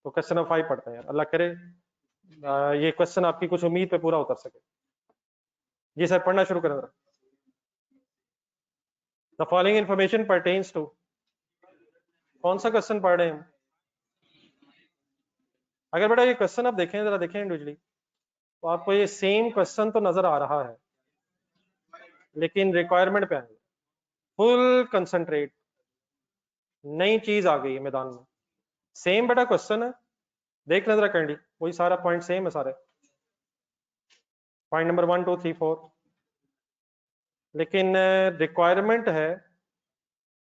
तो question number 5 पढ़ते हैं यार, अल्लाह करे ये क्वेश्चन आपकी कुछ उम्मीद पे पूरा उतर सके। जी सर, पढ़ना शुरू करें। The following information pertains to, कौन सा क्वेश्चन पढ़ रहे हैं हम? अगर बेटा ये क्वेश्चन आप देखें, जरा देखें इंडिविजुअली, तो आपको ये सेम क्वेश्चन तो नजर आ रहा है, लेकिन रिक्वायरमेंट पे आएंगे। फुल कंसंट्रेट, नई चीज आ गई है मैदान में। सेम बेटा क्वेश्चन है, देख लें जरा कैंडी, वही सारा पॉइंट सेम है सारे, पॉइंट नंबर 1 2 3 4, लेकिन रिक्वायरमेंट है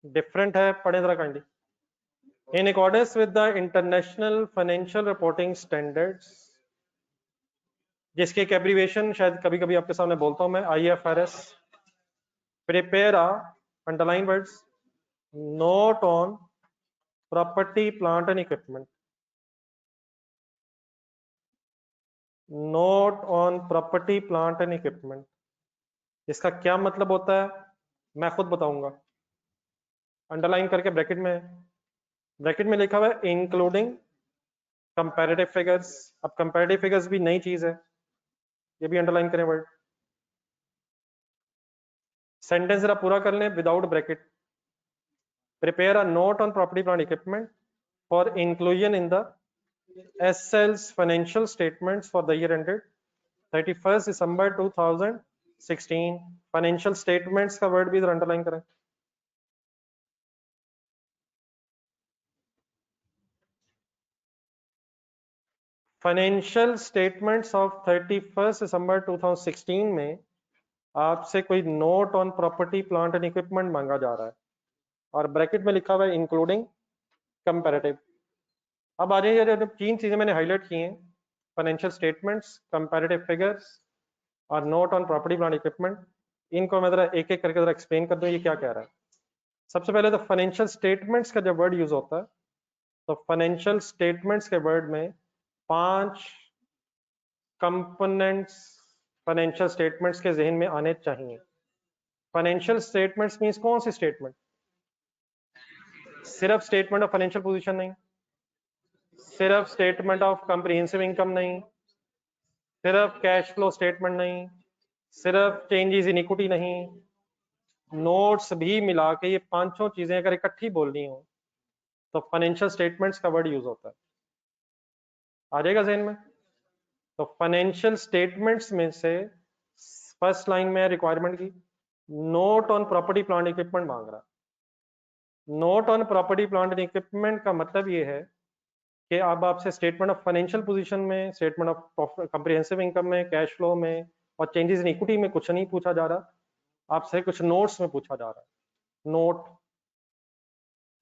डिफरेंट है। पढ़े जरा candy. In accordance with the international financial reporting standards, जिसके एक एब्रीविएशन शायद कभी कभी आपके सामने बोलता हूं मैं, IFRS, prepare underline words, note on property plant and equipment, note on property plant and equipment. इसका क्या मतलब होता है मैं खुद बताऊंगा। अंडरलाइन करके ब्रैकेट में लिखा हुआ है इंक्लूडिंग कंपैरेटिव फिगर्स। अब कंपैरेटिव फिगर्स भी नई चीज है, ये भी अंडरलाइन करें वर्ड। सेंटेंस जरा पूरा कर लें without bracket. Prepare a note on property plant equipment for inclusion in the SL's financial statements for the year ended 31st December 2016। Financial statements का वर्ड भी इधर अंडरलाइन करें। Financial statements of 31st December 2016 में आपसे कोई note on property plant and equipment मांगा जा रहा है, और ब्रैकेट में लिखा हुआ है इंक्लूडिंग कंपैरेटिव। अब आ जाइए, जब 3 चीजें मैंने हाईलाइट की हैं, फाइनेंशियल स्टेटमेंट्स, कंपैरेटिव फिगर्स और note on property plant equipment, इनको मैं जरा एक एक करके जरा एक्सप्लेन कर दूं ये क्या कह रहा है। सबसे पहले तो फाइनेंशियल स्टेटमेंट्स का जब वर्ड यूज होता है, तो फाइनेंशियल स्टेटमेंट्स के वर्ड में 5 कंपोनेंट्स फाइनेंशियल स्टेटमेंट्स के जहन में आने चाहिए। फाइनेंशियल स्टेटमेंट्स मींस कौन सी स्टेटमेंट? सिर्फ स्टेटमेंट ऑफ फाइनेंशियल पोजीशन नहीं, सिर्फ स्टेटमेंट ऑफ कंप्रिहेंसिव इनकम नहीं, सिर्फ कैश फ्लो स्टेटमेंट नहीं, सिर्फ चेंजेस इन इक्विटी नहीं, नोट्स भी मिला के ये 5 चीजें अगर इकट्ठी बोलनी हो तो फाइनेंशियल स्टेटमेंट्स का वर्ड यूज होता है। आ जाएगा जहन में? तो फाइनेंशियल स्टेटमेंट्स में से फर्स्ट लाइन में रिक्वायरमेंट की note on property plant equipment मांग रहा है। Note on property plant and equipment का मतलब ये है कि अब आपसे स्टेटमेंट ऑफ फाइनेंशियल पोजीशन में, स्टेटमेंट ऑफ कंप्रिहेंसिव इनकम में, कैश फ्लो में और चेंजेस इन इक्विटी में कुछ नहीं पूछा जा रहा, आपसे कुछ नोट्स में पूछा जा रहा है। नोट,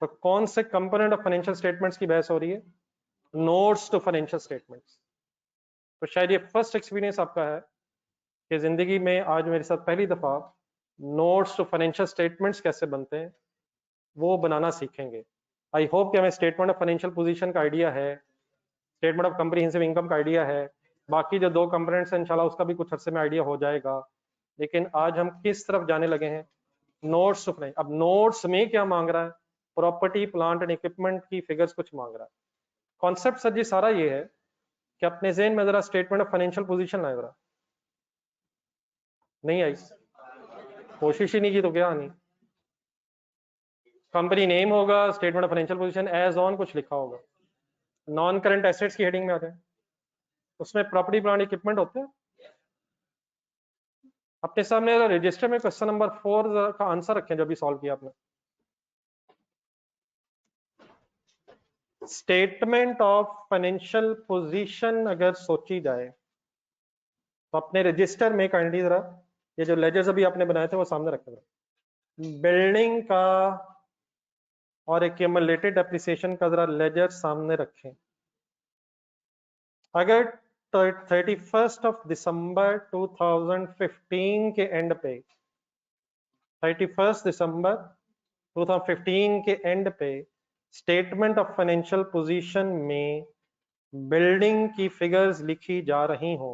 तो कौन से कंपोनेंट ऑफ फाइनेंशियल स्टेटमेंट्स की बहस हो रही है? Notes to financial statements. तो शायद ये फर्स्ट एक्सपीरियंस आपका है कि जिंदगी में आज मेरे साथ पहली दफा नोट्स टू फाइनेंशियल स्टेटमेंट्स कैसे बनते हैं वो बनाना सीखेंगे। आई होप कि हमें स्टेटमेंट ऑफ फाइनेंशियल पोजीशन का आइडिया है, स्टेटमेंट ऑफ कंप्रिहेंसिव इनकम का आइडिया है, बाकी जो 2 कंपोनेंट्स हैं इंशाल्लाह उसका भी कुछ अरसे में आइडिया हो जाएगा। लेकिन आज हम किस तरफ जाने लगे हैं? Notes to finance. अब नोट्स में क्या मांग रहा है? प्रॉपर्टी प्लांट एंड इक्विपमेंट की फिगर्स कुछ मांग रहा है। कॉन्सेप्ट सर जी सारा ये है कि अपने ज़हन में जरा स्टेटमेंट ऑफ फाइनेंशियल पोजीशन लाए। जरा नहीं आई, कोशिश ही नहीं की तो क्या आनी। कंपनी नेम होगा, statement of financial position, as on कुछ लिखा होगा, नॉन करंट एसेट्स की हेडिंग में आते हैं, उसमें प्रॉपर्टी प्लांट इक्विपमेंट होते हैं। अपने सामने रजिस्टर में क्वेश्चन नंबर 4 का आंसर रखें जो भी सॉल्व किया आपने। स्टेटमेंट ऑफ फाइनेंशियल पोजीशन अगर सोची जाए तो अपने रजिस्टर में काइंडली जरा ये जो लेजर्स अभी आपने बनाए थे वो सामने रखें। बिल्डिंग का और एक्यूमुलेटेड डेप्रिसिएशन का जरा लेजर सामने रखें। अगर 31 दिसंबर 2015 के एंड पे, 31 दिसंबर 2015 के एंड पे स्टेटमेंट ऑफ फाइनेंशियल पोजीशन में बिल्डिंग की फिगर्स लिखी जा रही हो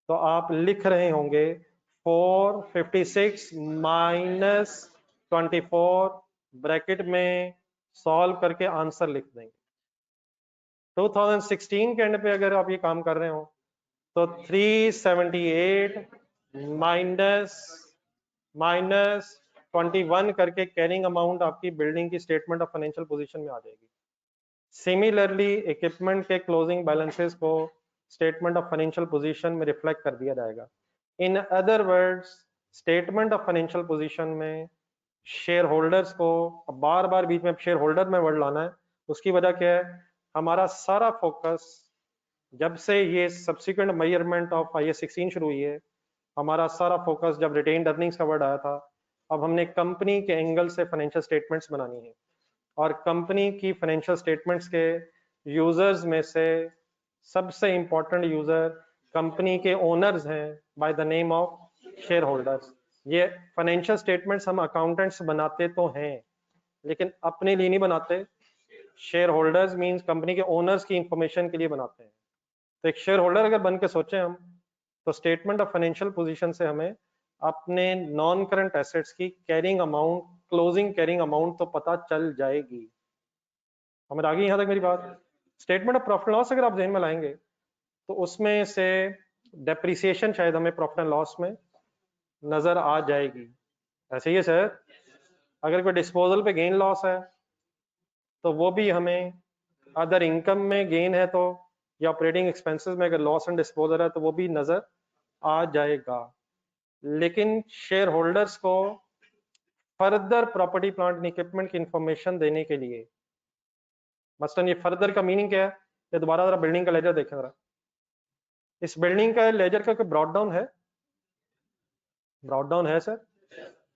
तो आप लिख रहे होंगे 456 माइनस 24, ब्रैकेट में सॉल्व करके आंसर लिख देंगे। 2016 के एंड पे अगर आप ये काम कर रहे हो तो 378 माइनस 21 करके कैरिंग अमाउंट आपकी बिल्डिंग की स्टेटमेंट ऑफ फाइनेंशियल पोजीशन में आ जाएगी। सिमिलरली इक्विपमेंट के क्लोजिंग बैलेंसेस को स्टेटमेंट ऑफ फाइनेंशियल पोजीशन में रिफ्लेक्ट कर दिया जाएगा। In other words statement of financial position में शेयर होल्डर्स को बार बार बीच में शेयर होल्डर में वर्ड लाना है। उसकी वजह क्या है, हमारा सारा फोकस जब से ये सब्सिक्वेंट मेजरमेंट ऑफ IAS 16 शुरू हुई है, हमारा सारा फोकस जब रिटेन्ड अर्निंग्स का वर्ड आया था, अब हमने कंपनी के एंगल से फाइनेंशियल स्टेटमेंट्स बनानी है और कंपनी की फाइनेंशियल स्टेटमेंट्स के यूजर्स में से सबसे इंपॉर्टेंट यूजर कंपनी के ओनर्स हैं by the name of share holders. ये फाइनेंशियल स्टेटमेंट्स हम अकाउंटेंट्स बनाते तो हैं लेकिन अपने लिए नहीं बनाते, शेयर होल्डर्स मींस कंपनी के ओनर्स की इंफॉर्मेशन के लिए बनाते हैं। तो एक शेयर होल्डर अगर बन के सोचें हम, तो स्टेटमेंट ऑफ फाइनेंशियल पोजीशन से हमें अपने नॉन करंट एसेट्स की carrying amount, closing carrying amount तो पता चल जाएगी। समझ आ गई यहाँ तक मेरी बात? स्टेटमेंट ऑफ प्रॉफिट लॉस अगर आप ध्यान में लाएंगे तो उसमें से डेप्रिसिएशन शायद हमें प्रॉफिट एंड लॉस में नजर आ जाएगी। ऐसे ही है सर, अगर कोई डिस्पोजल पे गेन लॉस है तो वो भी हमें अदर इनकम में गेन है तो, या ऑपरेटिंग एक्सपेंसेस में अगर लॉस एंड डिस्पोजल है तो वो भी नजर आ जाएगा। लेकिन शेयर होल्डर्स को further property plant and equipment की इंफॉर्मेशन देने के लिए, मसलन ये फर्दर का मीनिंग क्या है, ये दोबारा जरा बिल्डिंग का लेजर देखें जरा। इस बिल्डिंग का लेजर का कोई ब्रॉड डाउन है? ब्रॉड डाउन है सर।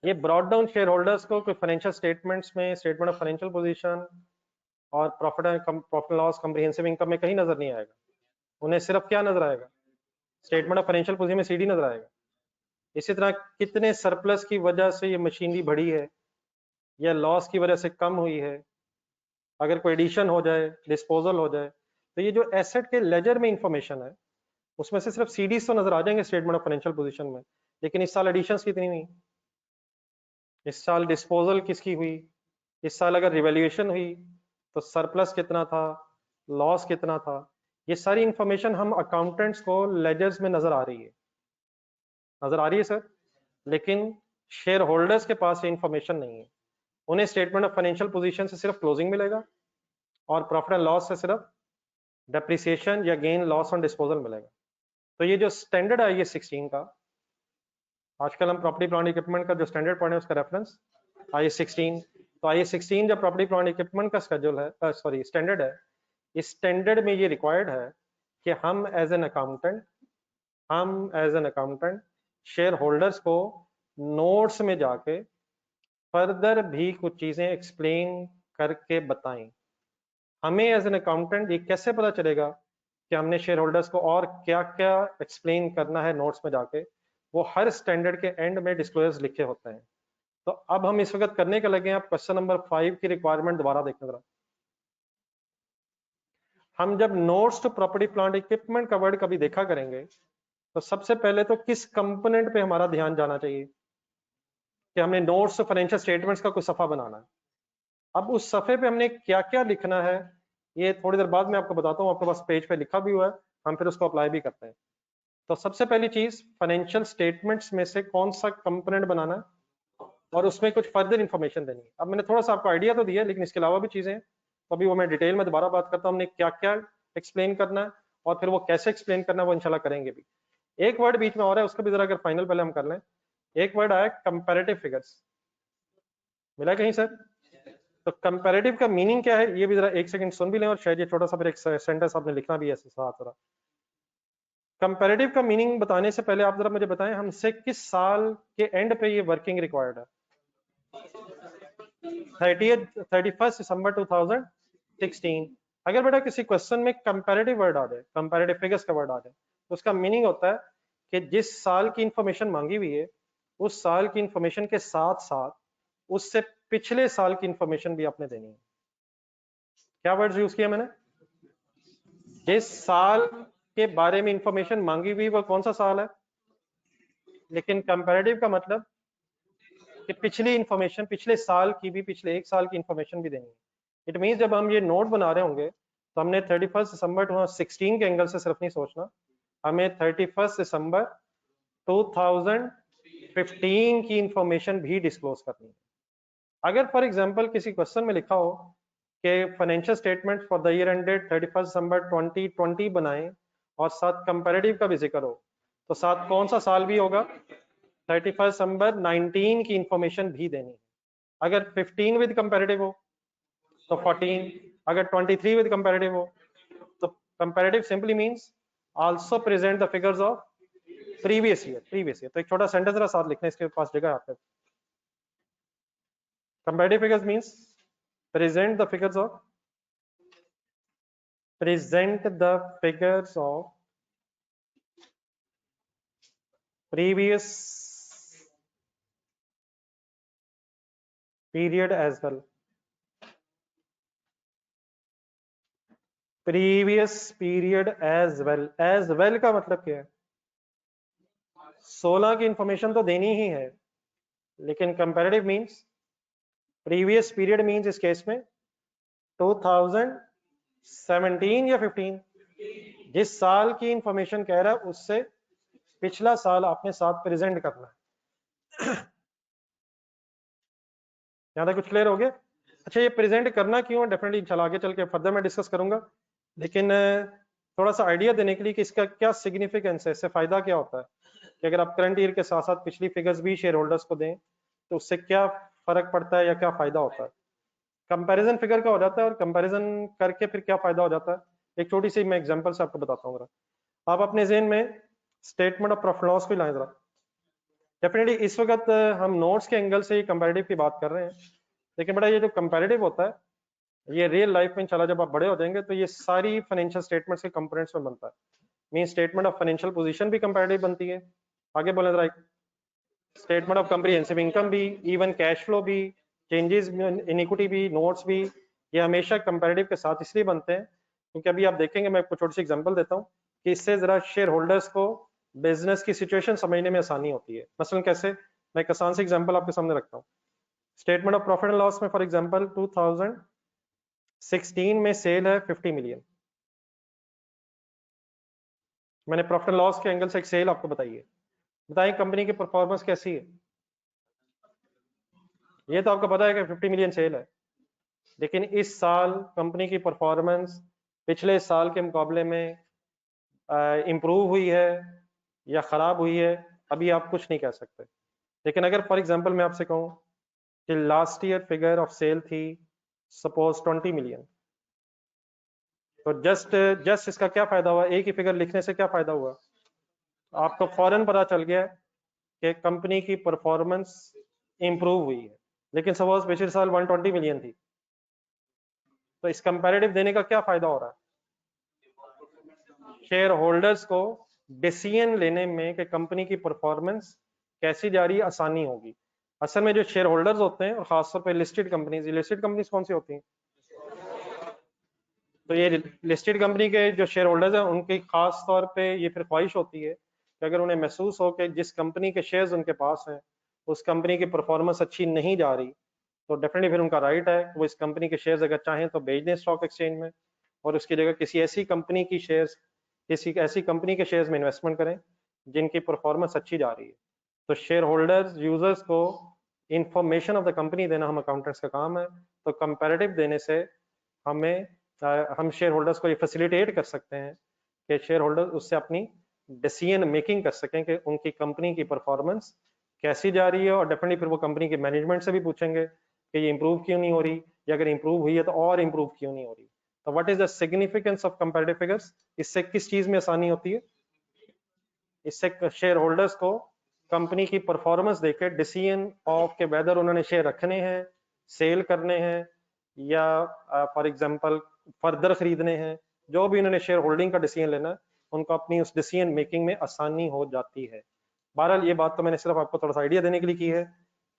ये ब्रॉड डाउन शेयर होल्डर्स को कोई फाइनेंशियल स्टेटमेंट्स में, स्टेटमेंट ऑफ फाइनेंशियल पोजीशन और प्रॉफिट लॉस कॉम्प्रिहेंसिव इनकम में कहीं नजर नहीं आएगा। उन्हें सिर्फ क्या नजर आएगा? स्टेटमेंट ऑफ फाइनेंशियल पोजीशन में CD नजर आएगा। इसी तरह कितने सरप्लस की वजह से ये मशीनरी बढ़ी है या लॉस की वजह से कम हुई है, अगर कोई एडिशन हो जाए, डिस्पोजल हो जाए, तो ये जो एसेट के लेजर में इंफॉर्मेशन है उसमें से सिर्फ CDs तो नजर आ जाएंगे स्टेटमेंट ऑफ फाइनेंशियल पोजीशन में। लेकिन इस साल एडिशंस कितनी हुई, इस साल डिस्पोजल किसकी हुई, इस साल अगर रिवैल्यूएशन हुई तो सरप्लस कितना था, लॉस कितना था, ये सारी इंफॉर्मेशन हम अकाउंटेंट्स को लेजर्स में नजर आ रही है। नजर आ रही है सर। लेकिन शेयर होल्डर्स के पास ये इंफॉर्मेशन नहीं है। उन्हें स्टेटमेंट ऑफ फाइनेंशियल पोजीशन से सिर्फ क्लोजिंग मिलेगा और प्रॉफिट एंड लॉस से सिर्फ डेप्रिसिएशन या गेन लॉस ऑन डिस्पोजल मिलेगा। तो ये जो स्टैंडर्ड है IAS 16 का, आजकल हम प्रॉपर्टी प्लांट इक्विपमेंट का जो स्टैंडर्ड पढ़े उसका रेफरेंस IAS 16। तो IAS 16 जो प्रॉपर्टी प्लांट इक्विपमेंट का शेड्यूल है, सॉरी स्टैंडर्ड है, इस स्टैंडर्ड में ये रिक्वायर्ड है कि हम as an accountant share holders को नोट्स में जाके फर्दर भी कुछ चीजें एक्सप्लेन करके बताएं। हमें एज एन अकाउंटेंट ये कैसे पता चलेगा कि हमने शेयर होल्डर्स को और क्या क्या एक्सप्लेन करना है नोट्स में जाके? वो हर स्टैंडर्ड के एंड में डिस्क्लोजर्स लिखे होते हैं। तो अब हम इस वक्त करने के लगे हैं, आप क्वेश्चन नंबर 5 की रिक्वायरमेंट दोबारा देखें जरा। हम जब notes to property plant equipment का वर्ड कभी देखा करेंगे तो सबसे पहले तो किस कंपोनेंट पे हमारा ध्यान जाना चाहिए कि हमने नोट्स टू फाइनेंशियल स्टेटमेंट्स का कोई सफा बनाना है। अब उस सफे पे हमने क्या क्या लिखना है ये थोड़ी देर बाद में आपको बताता हूँ, आपके पास पेज पे लिखा भी हुआ है, हम फिर उसको अप्लाई भी करते हैं। तो सबसे पहली चीज, फाइनेंशियल स्टेटमेंट्स में से कौन सा कंपोनेंट बनाना है और उसमें कुछ फर्दर इंफॉर्मेशन देनी है। अब मैंने थोड़ा सा आपको आइडिया तो दिया, लेकिन इसके अलावा भी चीजें हैं, तो अभी वो मैं डिटेल में दोबारा बात करता हूँ हमने क्या क्या एक्सप्लेन करना है और फिर वो कैसे एक्सप्लेन करना है वो इंशाल्लाह करेंगे भी। एक वर्ड बीच में और है, उसका भी जरा अगर फाइनल पहले हम कर लें। एक वर्ड आया कंपैरेटिव फिगर्स, मिला कहीं सर? तो कंपैरेटिव का मीनिंग क्या है ये भी जरा एक सेकंड सुन भी लें और शायद ये छोटा सा फिर एक सेंटेंस आपने लिखना भी है साथ जरा। कंपैरेटिव का मीनिंग बताने से पहले आप जरा मुझे बताएं हमसे किस साल के एंड पे ये वर्किंग रिक्वायर्ड है? 31 दिसंबर 2016। अगर बेटा किसी क्वेश्चन में कंपैरेटिव वर्ड आ जाए, कंपैरेटिव फिगर्स का वर्ड आ जाए, तो उसका मीनिंग होता है कि जिस साल की इंफॉर्मेशन मांगी हुई है उस साल की इंफॉर्मेशन के साथ साथ उससे पिछले साल की इंफॉर्मेशन भी आपने देनी है। क्या वर्ड्स यूज किया मैंने? जिस साल के बारे में इंफॉर्मेशन मांगी हुई वो कौन सा साल है, लेकिन कंपैरेटिव का मतलब कि पिछली इंफॉर्मेशन, पिछले साल की भी, पिछले एक साल की इंफॉर्मेशन भी देनी है। इट मींस जब हम ये नोट बना रहे होंगे तो हमने 31 दिसंबर 2016 के एंगल से सिर्फ नहीं सोचना, हमें 31 दिसंबर 2015 की इंफॉर्मेशन भी डिस्क्लोज करनी है। अगर फॉर एग्जांपल किसी क्वेश्चन में लिखा हो कि financial statement for the year ended 31 दिसंबर 2020 बनाएं और साथ कंपैरेटिव का भी जिक्र हो, तो साथ कौन सा साल भी होगा, 31 दिसंबर 19 की इंफॉर्मेशन भी देनी है। अगर 15 विद कंपैरेटिव हो तो 14, अगर 23 विद कंपैरेटिव हो तो comparative simply means also present the figures of previous year. तो एक छोटा सेंटेंस जरा साथ लिखना, इसके पास जगह आपके। Comparative figures means present the figures of previous period as well। previous period as well का मतलब क्या है, 16 की इंफॉर्मेशन तो देनी ही है, लेकिन comparative means previous period means इस केस में 2017 या 15, जिस साल की इंफॉर्मेशन कह रहा है उससे पिछला साल आपने साथ प्रेजेंट करना है। यहाँ तक कुछ क्लियर हो गया? अच्छा, ये प्रेजेंट करना क्यों, डेफिनेटली इंशाल्लाह आगे चल के फर्दर मैं डिस्कस करूंगा, लेकिन थोड़ा सा आइडिया देने के लिए कि इसका क्या सिग्निफिकेंस है, इससे फायदा क्या होता है कि अगर आप करंट ईयर के साथ साथ पिछली फिगर्स भी शेयर होल्डर्स को दें तो उससे क्या फर्क पड़ता है या क्या फायदा होता है। कंपैरिजन फिगर का हो जाता है और कंपैरिजन करके फिर क्या फायदा हो जाता है, एक छोटी सी मैं एग्जांपल से आपको बताता हूँ। आप अपने ज़हन में स्टेटमेंट ऑफ प्रॉफिट लॉस को लाएं जरा। डेफिनेटली इस वक्त हम नोट्स के एंगल से कंपैरेटिव की बात कर रहे हैं, लेकिन बड़ा ये जो कंपैरेटिव होता है ये रियल लाइफ में इंशाल्लाह जब आप बड़े हो जाएंगे तो ये सारी फाइनेंशियल स्टेटमेंट्स के कंपोनेंट्स में बनता है। Mean statement of financial position भी कंपैरेटिव बनती है, आगे बोले जरा, स्टेटमेंट ऑफ कॉम्प्रिहेंसिव इनकम भी, इवन कैश फ्लो भी, चेंजेस इन इक्विटी भी, नोट्स भी, ये हमेशा कंपैरेटिव के साथ इसलिए बनते हैं क्योंकि अभी आप देखेंगे, मैं आपको छोटी सी एग्जांपल देता हूँ कि इससे जरा शेयर होल्डर्स को बिजनेस की सिचुएशन समझने में आसानी होती है। मसलन कैसे, मैं एक आसान सी एग्जांपल आपके सामने रखता हूँ। Statement of profit and loss में फॉर एग्जांपल 2016 में सेल है 50 मिलियन, मैंने प्रॉफिट एंड लॉस के एंगल से एक सेल आपको बताई है, बताएं कंपनी की परफॉर्मेंस कैसी है। ये तो आपको पता है कि 50 मिलियन सेल है, लेकिन इस साल कंपनी की परफॉर्मेंस पिछले साल के मुकाबले में इम्प्रूव हुई है या खराब हुई है, अभी आप कुछ नहीं कह सकते। लेकिन अगर फॉर एग्जांपल मैं आपसे कहूं कि last year figure of sale थी सपोज 20 मिलियन, तो जस्ट इसका क्या फायदा हुआ, एक ही फिगर लिखने से क्या फायदा हुआ, आपको फौरन पता चल गया कि कंपनी की परफॉर्मेंस इंप्रूव हुई है। लेकिन सपोज पिछले साल 120 मिलियन थी, तो इस कंपैरेटिव देने का क्या फायदा हो रहा है, शेयर होल्डर्स को डिसीजन लेने में कि कंपनी की परफॉर्मेंस कैसी जा रही है आसानी होगी। असल में जो शेयर होल्डर्स होते हैं और खासतौर पे लिस्टेड कंपनीज कौन सी होती हैं, तो ये लिस्टेड कंपनी के जो शेयर होल्डर्स हैं उनकी खास तौर पे ये फिर ख्वाहिश होती है कि अगर उन्हें महसूस हो कि जिस कंपनी के शेयर्स उनके पास हैं उस कंपनी की परफॉर्मेंस अच्छी नहीं जा रही, तो डेफिनेटली फिर उनका राइट है वो इस कंपनी के शेयर्स अगर चाहें तो बेच दें स्टॉक एक्सचेंज में और उसकी जगह किसी ऐसी कंपनी की शेयर्स, किसी ऐसी कंपनी के शेयर्स में इन्वेस्टमेंट करें जिनकी परफॉर्मेंस अच्छी जा रही है। तो शेयर होल्डर्स यूजर्स को इंफॉर्मेशन ऑफ द कंपनी देना हम अकाउंटेंट्स का काम है, तो कंपैरेटिव देने से हम शेयर होल्डर्स को ये फैसिलिटेट कर सकते हैं कि शेयर होल्डर उससे अपनी डिसीजन मेकिंग कर सकें कि उनकी कंपनी की परफॉर्मेंस कैसी जा रही है, और डेफिनेटली फिर वो कंपनी के मैनेजमेंट से भी पूछेंगे कि ये इंप्रूव क्यों नहीं हो रही, या अगर इंप्रूव हुई है तो और इंप्रूव क्यों नहीं हो रही। तो what is the significance of comparative figures, इससे किस चीज में आसानी होती है, इससे शेयर होल्डर्स को कंपनी की परफॉर्मेंस देके डिसीजन ऑफ के वेदर उन्होंने शेयर रखने हैं, सेल करने हैं, या फॉर एग्जांपल फर्दर खरीदने हैं, जो भी उन्होंने शेयर होल्डिंग का डिसीजन लेना है उनको अपनी उस डिसीजन मेकिंग में आसानी हो जाती है। बहरहाल ये बात तो मैंने सिर्फ आपको थोड़ा सा आइडिया देने के लिए की है।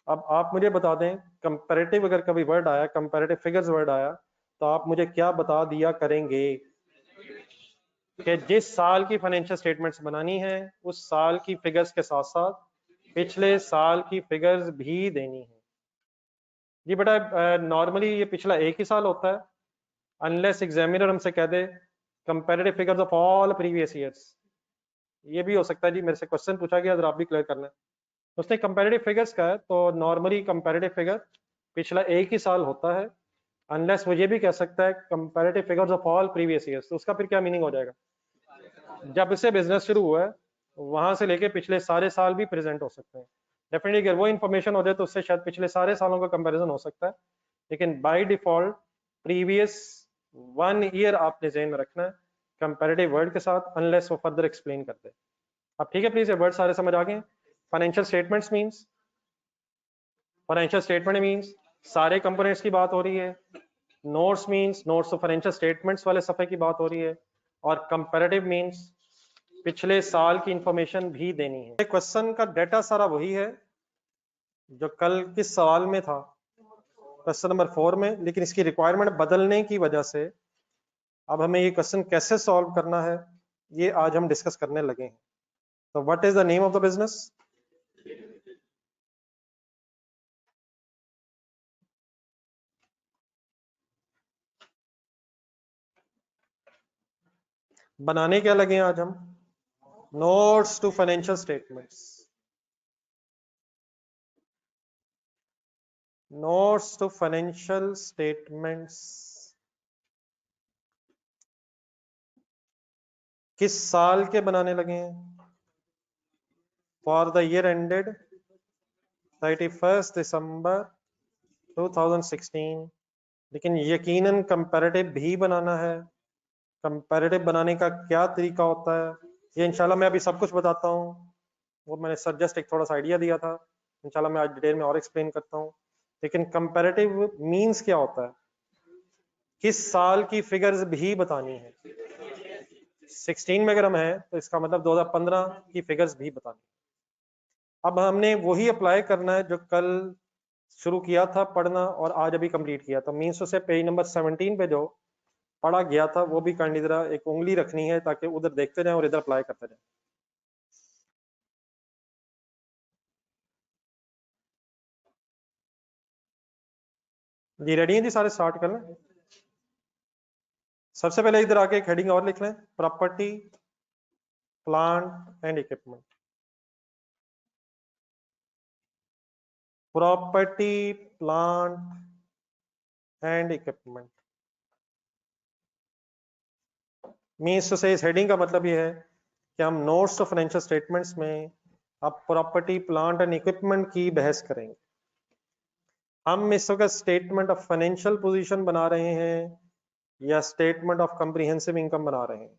अब आप मुझे बता दें कंपैरेटिव अगर कभी वर्ड आया, कंपैरेटिव फिगर्स वर्ड आया, तो आप मुझे क्या बता दिया करेंगे कि जिस साल की फाइनेंशियल स्टेटमेंट्स बनानी है उस साल की फिगर्स के साथ साथ पिछले साल की फिगर्स भी देनी है। जी बेटा, नॉर्मली ये पिछला एक ही साल होता है, अनलेस एग्जामिनर हमसे कह दे comparative figures of all previous years. ये भी हो सकता है जी, मेरे से क्वेश्चन पूछा गया, अगर आप भी क्लियर करना है। उसने कंपैरेटिव फिगर्स का है, तो नॉर्मली कंपैरेटिव फिगर पिछला एक ही साल होता है, अनलेस वो ये भी कह सकता है comparative figures of all previous years. तो उसका फिर क्या मीनिंग हो जाएगा? जब से बिजनेस शुरू हुआ है वहां से लेके पिछले सारे साल भी प्रेजेंट हो सकते हैं। डेफिनेटली अगर वो इन्फॉर्मेशन हो जाए तो उससे शायद पिछले सारे सालों का कंपैरिजन हो सकता है, लेकिन बाय डिफॉल्ट प्रीवियस 1 ईयर आपने ज़हन में रखना है कंपैरेटिव वर्ड के साथ, अनलेस वो फर्दर एक्सप्लेन करते हैं। अब ठीक है, प्लीज ये वर्ड सारे समझ आ गए? Financial statements means, financial statement means सारे कंपोनेंट्स की बात हो रही है। Notes means notes of financial statements वाले सफे की बात हो रही है। और कंपैरेटिव मींस पिछले साल की इंफॉर्मेशन भी देनी है। क्वेश्चन का डेटा सारा वही है जो कल किस सवाल में था, क्वेश्चन नंबर 4 में, लेकिन इसकी रिक्वायरमेंट बदलने की वजह से अब हमें ये क्वेश्चन कैसे सॉल्व करना है ये आज हम डिस्कस करने लगे हैं। तो what is the name of the business? बनाने क्या लगे आज हम? Notes to financial statements. Notes to financial statements किस साल के बनाने लगे हैं? For the year ended 31 December 2016। लेकिन यकीनन कंपैरेटिव भी बनाना है। कंपैरेटिव बनाने का क्या तरीका होता है ये इंशाल्लाह मैं अभी सब कुछ बताता हूँ। वो मैंने सर जस्ट एक थोड़ा सा आइडिया दिया था, इंशाल्लाह मैं आज डिटेल में और एक्सप्लेन करता हूँ। लेकिन कंपैरेटिव मींस क्या होता है, किस साल की फिगर्स भी बतानी है। 16 में अगर हम है तो इसका मतलब 2015 की फिगर्स भी बतानी। अब हमने वही अप्लाई करना है जो कल शुरू किया था पढ़ना और आज अभी कंप्लीट किया था। मींस से पेज नंबर 17 पे जो पढ़ा गया था वो भी काइंडली जरा एक उंगली रखनी है ताकि उधर देखते जाएं और इधर अप्लाई करते जाएं। जी रेडी हैं जी, सारे स्टार्ट कर लें। सबसे पहले इधर आके एक हेडिंग और लिख लें, property plant and equipment. Property plant and equipment means से इस हेडिंग का मतलब ये है कि हम नोट्स ऑफ फाइनेंशियल स्टेटमेंट्स में अब प्रॉपर्टी प्लांट एंड इक्विपमेंट की बहस करेंगे। हम इस वक्त स्टेटमेंट ऑफ फाइनेंशियल पोजीशन बना रहे हैं या स्टेटमेंट ऑफ कॉम्प्रिहेंसिव इनकम बना रहे हैं?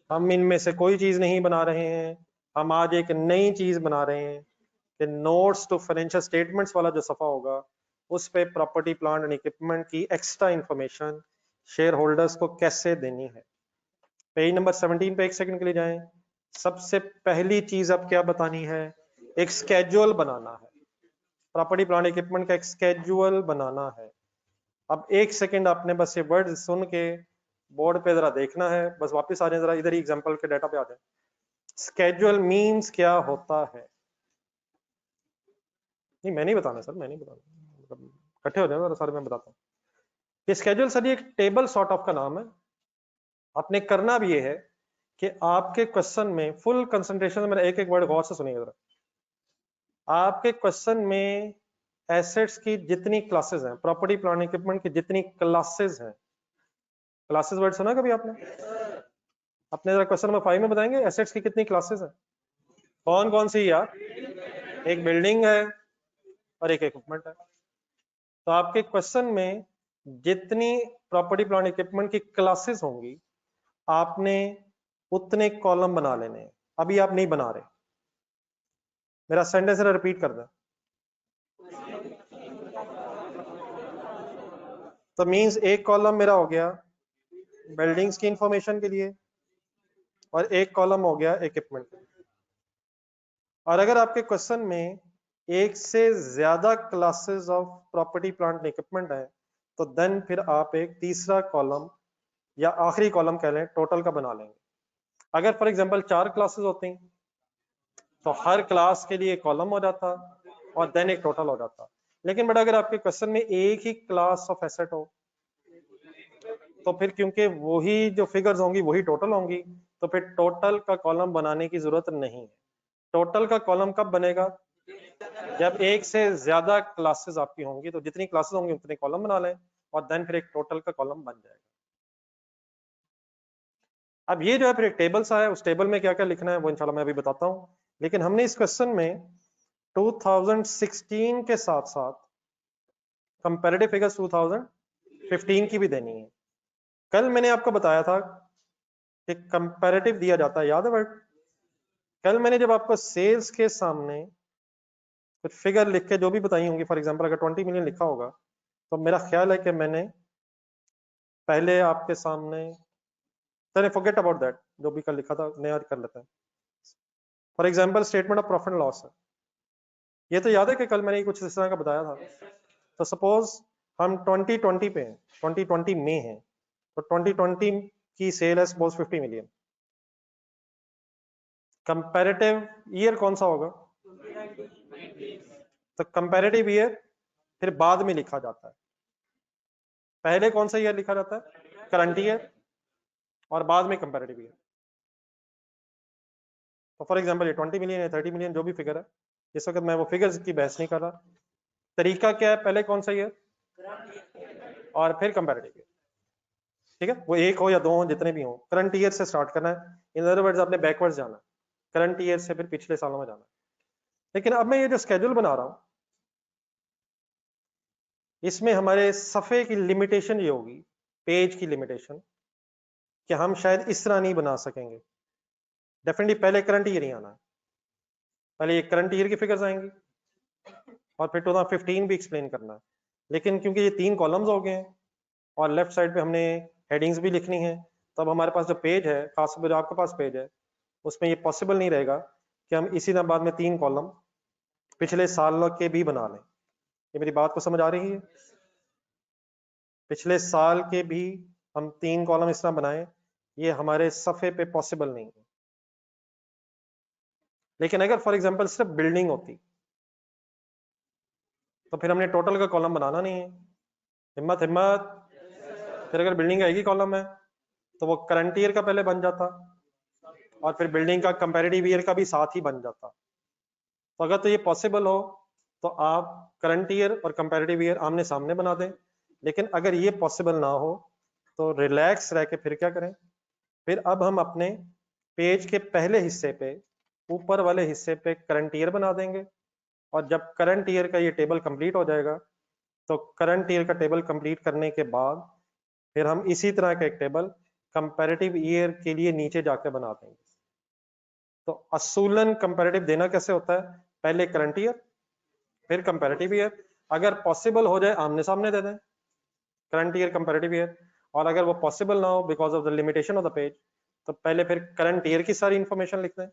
हम इनमें से कोई चीज नहीं बना रहे हैं। हम आज एक नई चीज बना रहे हैं कि नोट्स टू फाइनेंशियल स्टेटमेंट्स वाला जो सफा होगा उस पे प्रॉपर्टी प्लांट एंड इक्विपमेंट की एक्स्ट्रा इंफॉर्मेशन शेयर होल्डर्स को कैसे देनी है। पेज नंबर 17 पे एक सेकंड के लिए जाएं। सबसे पहली चीज अब क्या बतानी है? एक स्केड्यूल बनाना है। प्रॉपर्टी प्लांट इक्विपमेंट का एक स्केड्यूल बनाना है। अब एक सेकंड आपने बस ये वर्ड सुन के बोर्ड पे जरा देखना है, बस वापस आ जाए जरा इधर ही एग्जांपल के डाटा पे आ जाए। स्केड्यूल मींस क्या होता है? नहीं मैं नहीं बताना सर, मैं नहीं बताना, मतलब इकट्ठे हो जाए जरा सारे मैं बताता हूँ। ये स्केड्यूल सर ये एक टेबल सॉर्ट ऑफ का नाम है। आपने करना भी ये है कि आपके क्वेश्चन में फुल कंसंट्रेशन, मेरा एक एक वर्ड गौर से सुनिए जरा। आपके क्वेश्चन में एसेट्स की जितनी क्लासेस हैं, प्रॉपर्टी प्लांट इक्विपमेंट की जितनी क्लासेस हैं, क्लासेस वर्ड सुना कभी आपने? अपने जरा क्वेश्चन नंबर 5 में बताएंगे एसेट्स की कितनी क्लासेस हैं? कौन कौन सी यार? एक बिल्डिंग है और एक इक्विपमेंट है। तो आपके क्वेश्चन में जितनी प्रॉपर्टी प्लांट इक्विपमेंट की क्लासेस होंगी आपने उतने कॉलम बना लेने हैं। अभी आप नहीं बना रहे, मेरा सेंटेंस रिपीट कर दें। तो मींस एक कॉलम मेरा हो गया बिल्डिंग्स की इंफॉर्मेशन के लिए और एक कॉलम हो गया इक्विपमेंट के लिए। और अगर आपके क्वेश्चन में एक से ज्यादा classes of property plant equipment है तो देन फिर आप एक तीसरा कॉलम या आखिरी कॉलम कह लें टोटल का बना लेंगे। अगर फॉर एग्जांपल 4 क्लासेस होती तो हर क्लास के लिए कॉलम हो जाता और देन एक टोटल हो जाता। लेकिन बट अगर आपके क्वेश्चन में एक ही क्लास ऑफ एसेट हो तो फिर क्योंकि वही जो फिगर्स होंगी वही टोटल होंगी, तो फिर टोटल का कॉलम बनाने की जरूरत नहीं है। टोटल का कॉलम कब बनेगा? जब एक से ज्यादा क्लासेस आपकी होंगी, तो जितनी क्लासेस होंगी उतने कॉलम बना लें और देन फिर एक टोटल का कॉलम बन जाएगा। अब ये जो है फिर एक टेबल सा है, उस टेबल में क्या क्या लिखना है वो इंशाल्लाह मैं अभी बताता हूँ। लेकिन हमने इस क्वेश्चन में 2016 के साथ साथ कंपैरेटिव फिगर्स 2015 की भी देनी है। कल मैंने आपको बताया था कि कंपैरेटिव दिया जाता है, याद है वर्ड? कल मैंने जब आपको सेल्स के सामने कुछ फिगर लिख के जो भी बताई होंगी, फॉर एग्जांपल अगर 20 मिलियन लिखा होगा, तो मेरा ख्याल है कि मैंने पहले आपके सामने, चलिए फॉरगेट अबाउट दैट, जो भी कल लिखा था नया कर लेते हैं। For example statement of profit and loss है, ये तो याद है कि कल मैंने कुछ इस तरह का बताया था। तो सपोज हम 2020 पे हैं, 2020 में हैं, तो 2020 की सेल है सपोज 50 मिलियन। कंपैरेटिव ईयर कौन सा होगा? तो कंपैरेटिव ईयर फिर बाद में लिखा जाता है। पहले कौन सा ईयर लिखा जाता है? करंट ईयर, और बाद में कंपैरेटिव ईयर। तो फॉर एग्जांपल ये 20 मिलियन है, 30 मिलियन, जो भी फिगर है, इस वक्त मैं वो फिगर्स की बहस नहीं कर रहा। तरीका क्या है? पहले कौन सा ईयर और फिर कंपैरेटिव ईयर, ठीक है? वो एक हो या दो हो, जितने भी हो, करंट ईयर से स्टार्ट करना है। इन अदर वर्ड्स आपने बैकवर्ड्स जाना है, करंट ईयर से फिर पिछले सालों में जाना है। लेकिन अब मैं ये जो स्केड्यूल बना रहा हूं, इसमें हमारे सफे की लिमिटेशन ये होगी, पेज की लिमिटेशन, कि हम शायद इस तरह नहीं बना सकेंगे। डेफिनेटली पहले करंट ईयर ही आना है, पहले ये करंट ईयर की फिगर्स आएंगी और फिर 2015 भी एक्सप्लेन करना है। लेकिन क्योंकि ये 3 कॉलम्स हो गए हैं और लेफ्ट साइड पे हमने हेडिंग्स भी लिखनी है, तब हमारे पास जो पेज है, खासकर जो आपके पास पेज है, उसमें ये पॉसिबल नहीं रहेगा कि हम इसी तरह बाद में 3 कॉलम पिछले साल के भी बना लें। ये मेरी बात को समझ आ रही है? पिछले साल के भी हम 3 कॉलम इस तरह बनाएं, ये हमारे सफ़े पे पॉसिबल नहीं है। लेकिन अगर फॉर एग्जांपल सिर्फ बिल्डिंग होती, तो फिर हमने टोटल का कॉलम बनाना नहीं है। हिम्मत हिम्मत। फिर अगर बिल्डिंग का एक ही कॉलम है, तो वो करंट ईयर का पहले बन जाता और फिर बिल्डिंग का कंपैरेटिव ईयर का भी साथ ही बन जाता। तो अगर तो ये पॉसिबल हो, तो आप करंट ईयर और कंपैरेटिव ईयर आमने सामने बना दें। लेकिन अगर ये पॉसिबल ना हो, तो रिलैक्स रह के फिर क्या करें? फिर अब हम अपने पेज के पहले हिस्से पे, ऊपर वाले हिस्से पे करंट ईयर बना देंगे, और जब करंट ईयर का ये टेबल कंप्लीट हो जाएगा, तो करंट ईयर का टेबल कंप्लीट करने के बाद फिर हम इसी तरह का एक टेबल कंपैरेटिव ईयर के लिए नीचे जाके बना देंगे। तो असूलन कंपैरेटिव देना कैसे होता है? पहले करंट ईयर फिर कंपैरेटिव ईयर। अगर पॉसिबल हो जाए आमने सामने दे दें, करंट ईयर कंपैरेटिव ईयर। और अगर वो पॉसिबल ना हो because of the limitation of the page, तो पहले फिर करंट ईयर की सारी इंफॉर्मेशन लिख दें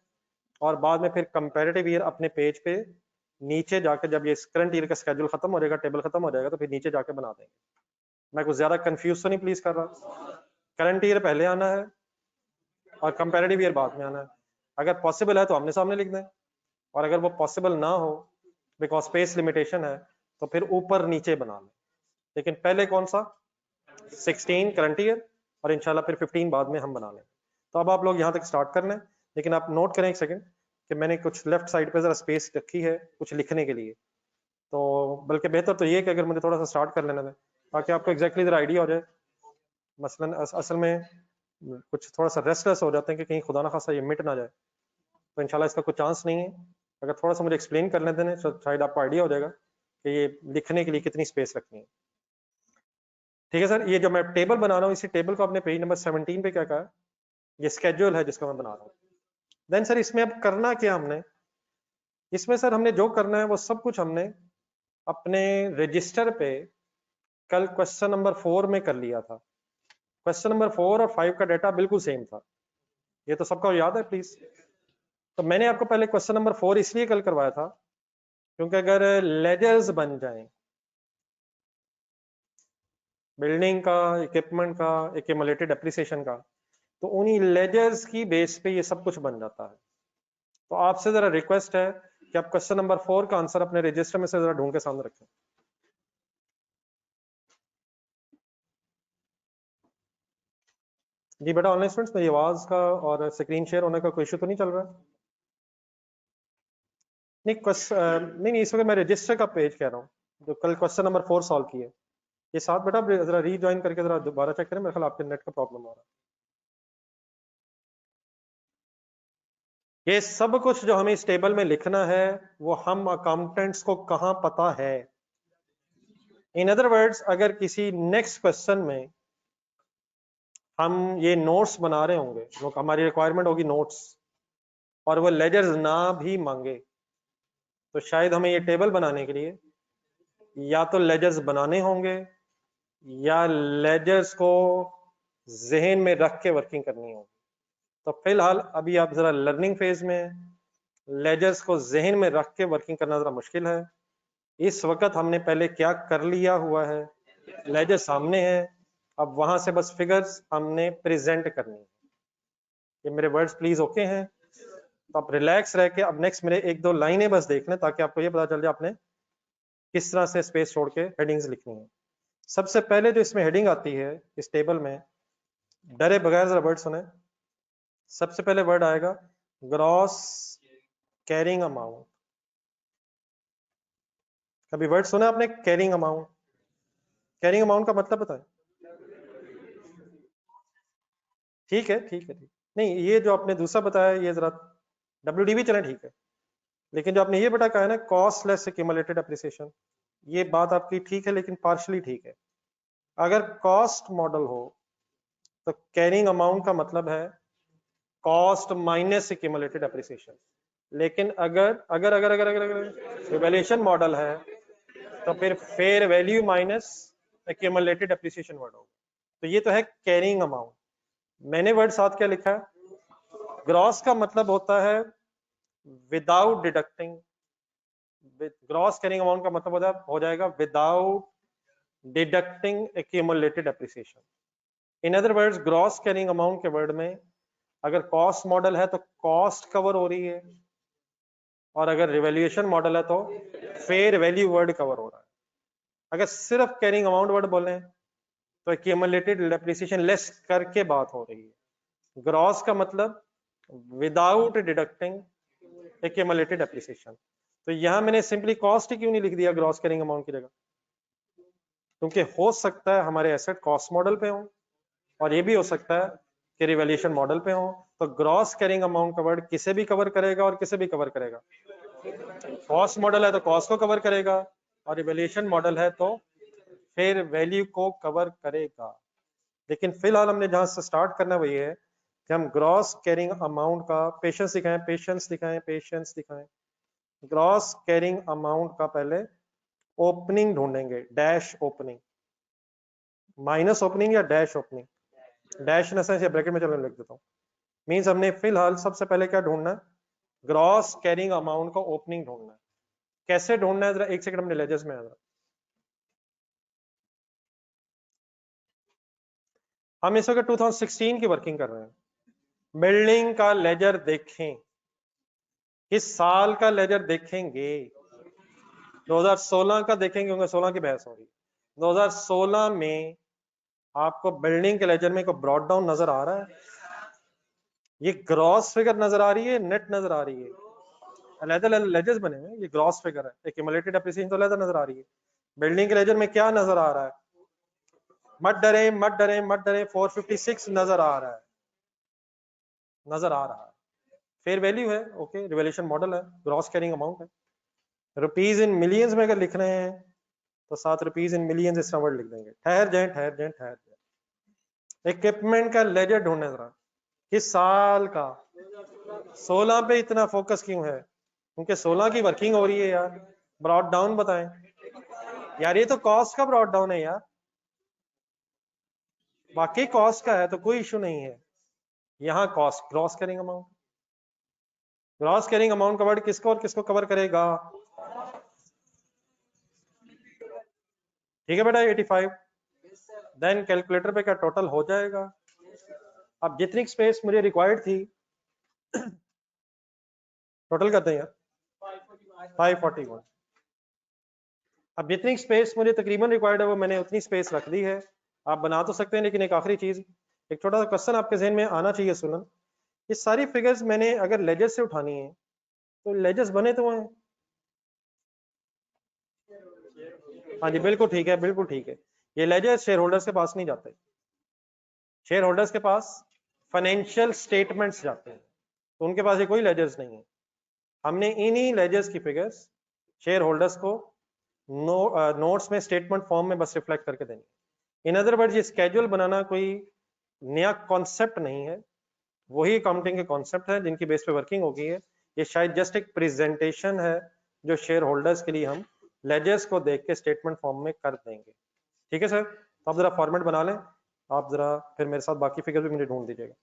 और बाद में फिर कंपैरेटिव ईयर अपने पेज पे नीचे जाकर, जब ये करंट ईयर का स्केड्यूल खत्म हो जाएगा, टेबल खत्म हो जाएगा, तो फिर नीचे जाके बना देंगे। मैं कुछ ज्यादा कंफ्यूज तो नहीं प्लीज कर रहा? करंट ईयर पहले आना है और कंपैरेटिव ईयर बाद में आना है। अगर पॉसिबल है तो आमने सामने लिख दें, और अगर वो पॉसिबल ना हो बिकॉज स्पेस लिमिटेशन है, तो फिर ऊपर नीचे बना लें। लेकिन पहले कौन सा? 16 करंट ईयर, और इंशाल्लाह फिर 15 बाद में हम बना लें। तो अब आप लोग यहाँ तक स्टार्ट कर लें, लेकिन आप नोट करें एक सेकंड कि मैंने कुछ लेफ्ट साइड पे जरा स्पेस रखी है कुछ लिखने के लिए। तो बल्कि बेहतर तो ये कि अगर मुझे थोड़ा सा स्टार्ट कर लेने दें, ताकि आपको एग्जैक्टली जरा आइडिया हो जाए। मसलन असल में कुछ थोड़ा सा रेस्टलेस हो जाते हैं कि कहीं खुदा ना खासा ये मिट ना जाए, तो इंशाल्लाह इसका कोई चांस नहीं है। अगर थोड़ा सा मुझे एक्सप्लेन कर लेते हैं तो शायद आपको आइडिया हो जाएगा कि ये लिखने के लिए कितनी स्पेस रखनी है। ठीक है सर, ये जो मैं टेबल बना रहा हूँ, इसी टेबल को आपने पेज नंबर 17 पे क्या कहा? ये स्केड्यूल है जिसका मैं बना रहा हूँ। देन सर इसमें अब करना क्या हमने? इसमें सर हमने जो करना है वो सब कुछ हमने अपने रजिस्टर पे कल क्वेश्चन नंबर 4 में कर लिया था। क्वेश्चन नंबर 4 और 5 का डाटा बिल्कुल सेम था, ये तो सबको याद है प्लीज। तो मैंने आपको पहले क्वेश्चन नंबर 4 इसलिए कल करवाया था क्योंकि अगर लेजर्स बन जाएं, बिल्डिंग का, इक्विपमेंट का, एक्यूमुलेटेड एप्रिसिएशन का, तो उन्हीं लेजर्स की बेस पे ये सब कुछ बन जाता है। तो आपसे जरा रिक्वेस्ट है कि आप क्वेश्चन नंबर 4 का आंसर अपने रजिस्टर में से जरा ढूंढ के सामने रखें। जी बेटा ऑनलाइन स्टूडेंट्स, मेरी आवाज का और स्क्रीन शेयर होने का कोई इशू तो नहीं चल रहा? नहीं नहीं, इस वक्त मैं रजिस्टर का पेज कह रहा हूँ जो कल क्वेश्चन नंबर 4 सॉल्व किए। ये साथ बेटा जरा रीजॉइन करके जरा दोबारा चेक करें, मेरे ख्याल आपके नेट का प्रॉब्लम हो रहा है। ये सब कुछ जो हमें इस टेबल में लिखना है वो हम अकाउंटेंट्स को कहाँ पता है? इन अदर वर्ड्स, अगर किसी नेक्स्ट क्वेश्चन में हम ये नोट्स बना रहे होंगे, वो हमारी रिक्वायरमेंट होगी नोट्स, और वो लेजर्स ना भी मांगे, तो शायद हमें ये टेबल बनाने के लिए या तो लेजर्स बनाने होंगे या लेजर्स को जहन में रख के वर्किंग करनी होगी। तो फिलहाल अभी आप जरा लर्निंग फेज में, लेजर्स को जहन में रख के वर्किंग करना जरा मुश्किल है। इस वक्त हमने पहले क्या कर लिया हुआ है, लेजर सामने है, अब वहां से बस फिगर्स हमने प्रेजेंट करनी है। ये मेरे वर्ड्स प्लीज ओके हैं? तो आप रिलैक्स रह के अब नेक्स्ट मेरे एक दो लाइनें बस देख लें ताकि आपको ये पता चल जाए आपने किस तरह से स्पेस छोड़ के हेडिंग्स लिखनी है। सबसे पहले जो इसमें हेडिंग आती है इस टेबल में, डरे बगैर जरा वर्ड सुने। सबसे पहले वर्ड आएगा ग्रॉस कैरिंग अमाउंट। कभी वर्ड सुना आपने कैरिंग अमाउंट? कैरिंग अमाउंट का मतलब बताएं। ठीक है ठीक है ठीक, नहीं ये जो आपने दूसरा बताया ये जरा WD भी चले ठीक है, लेकिन जो आपने ये बेटा कहा है ना कॉस्ट लेस एक्यूमुलेटेड एप्रिसिएशन, ये बात आपकी ठीक है लेकिन पार्शली ठीक है। अगर कॉस्ट मॉडल हो तो कैरिंग अमाउंट का मतलब है कॉस्ट माइनस एक्यूमुलेटेड एप्रिसिएशन, लेकिन अगर अगर अगर अगर अगर अगर रिवैल्यूएशन मॉडल है तो फिर fair value minus accumulated appreciation word होगा। तो ये तो है कैरिंग अमाउंट। मैंने वर्ड साथ क्या लिखा है? ग्रॉस का मतलब होता है without deducting, gross carrying amount का मतलब हो जाएगा without deducting accumulated appreciation. In other words, gross carrying amount के वर्ड में अगर कॉस्ट मॉडल है तो कॉस्ट कवर हो रही है, और अगर रिवैल्यूएशन मॉडल है तो फेयर वैल्यू वर्ड कवर हो रहा है। अगर सिर्फ कैरिंग अमाउंट वर्ड बोले तो एक्यूमुलेटेड डेप्रिसिएशन लेस करके बात हो रही है। ग्रॉस का मतलब विदाउट डिडक्टिंग एक्यूमुलेटेड डेप्रिसिएशन। तो यहां मैंने सिंपली कॉस्ट क्यों नहीं लिख दिया ग्रॉस कैरिंग अमाउंट की जगह? क्योंकि हो सकता है हमारे एसेट कॉस्ट मॉडल पे हो और ये भी हो सकता है कि रिवैल्यूएशन मॉडल पे हो, तो ग्रॉस कैरिंग अमाउंट का वर्ड किसे भी कवर करेगा और किसे भी कवर करेगा। कॉस्ट मॉडल है तो कॉस्ट को कवर करेगा, और रिवैल्यूएशन मॉडल है तो फेयर वैल्यू को कवर करेगा। लेकिन फिलहाल हमने जहां से स्टार्ट करना है वो ये है कि हम ग्रॉस कैरिंग अमाउंट का पेशेंस दिखाएं, पेशेंस दिखाएं, पेशेंस दिखाएं। ग्रॉस कैरिंग अमाउंट का पहले ओपनिंग ढूंढेंगे, डैश ओपनिंग, माइनस ओपनिंग या dash opening. Dash in sense या ब्रैकेट में चलो लिख देता हूँ। मींस हमने फिलहाल सबसे पहले क्या ढूंढना है? ग्रॉस कैरिंग अमाउंट का ओपनिंग ढूंढना है। कैसे ढूंढना है जरा एक सेकंड हमने लेजर्स में आया। हम इस वक्त 2016 की वर्किंग कर रहे हैं। बिल्डिंग का लेजर देखें, किस साल का लेजर देखेंगे? 2016 का देखेंगे क्योंकि 16 की बहस हो रही है। 2016 में आपको बिल्डिंग के लेजर में कोई ब्रॉड डाउन नजर आ रहा है? ये ग्रॉस फिगर नजर आ रही है, नेट नजर आ रही है? अलग-अलग लेजर्स बने हुए हैं, ये ग्रॉस फिगर है, एक्यूमुलेटेड एप्रिसिएशन तो अलग नजर आ रही है। बिल्डिंग के लेजर में क्या नजर आ रहा है? मत डरे मत डरे मत डरे, 456 नजर आ रहा है, नजर आ रहा है। फेयर वैल्यू है, ओके, रिवैल्यूएशन मॉडल है, ग्रॉस कैरिंग अमाउंट है। रुपीज इन मिलियंस में अगर लिख रहे हैं तो 7 रुपीज इन मिलियंस इस वर्ड लिख देंगे। ठहर जाए ठहर जाए ठहर जाए। इक्विपमेंट का लेजर ढूंढने जरा, किस साल का? 16 पे इतना फोकस क्यों है? क्योंकि 16 की वर्किंग हो रही है यार। ब्रॉड डाउन बताएं यार, ये तो कॉस्ट का ब्रॉड डाउन है यार, बाकी कॉस्ट का है तो कोई इशू नहीं है। यहाँ cost gross carrying amount, gross carrying amount का वर्ड किसको और किसको कवर करेगा? ठीक है बेटा 85। देन कैलकुलेटर पे क्या टोटल हो जाएगा? अब जितनी स्पेस मुझे रिक्वायर्ड थी टोटल करते हैं यार 541। अब जितनी स्पेस मुझे तकरीबन रिक्वायर्ड है वो मैंने उतनी स्पेस रख दी है। आप बना तो सकते हैं, लेकिन एक आखिरी चीज, एक छोटा सा क्वेश्चन आपके जहन में आना चाहिए सुनन, ये सारी फिगर्स मैंने अगर लेजर से उठानी है तो लेजर्स बने तो हैं। हाँ जी बिल्कुल ठीक है, बिल्कुल ठीक है। ये लेजर्स शेयर होल्डर्स के पास नहीं जाते, शेयर होल्डर्स के पास फाइनेंशियल स्टेटमेंट्स जाते हैं, तो उनके पास ये कोई लेजर्स नहीं है। हमने इन्हीं लेजर्स की फिगर्स शेयर होल्डर्स को नोट्स में स्टेटमेंट फॉर्म में बस रिफ्लेक्ट करके देनी। इन अदर वर्ड्स ये स्केड्यूल बनाना कोई नया कॉन्सेप्ट नहीं है, वही अकाउंटिंग के कॉन्सेप्ट है जिनकी बेस पे वर्किंग होगी है। ये शायद जस्ट एक प्रेजेंटेशन है जो शेयर होल्डर्स के लिए हम लेजर्स को देख के स्टेटमेंट फॉर्म में कर देंगे। ठीक है सर, तो आप जरा फॉर्मेट बना लें, आप जरा फिर मेरे साथ बाकी फिगर भी मुझे ढूंढ दीजिएगा।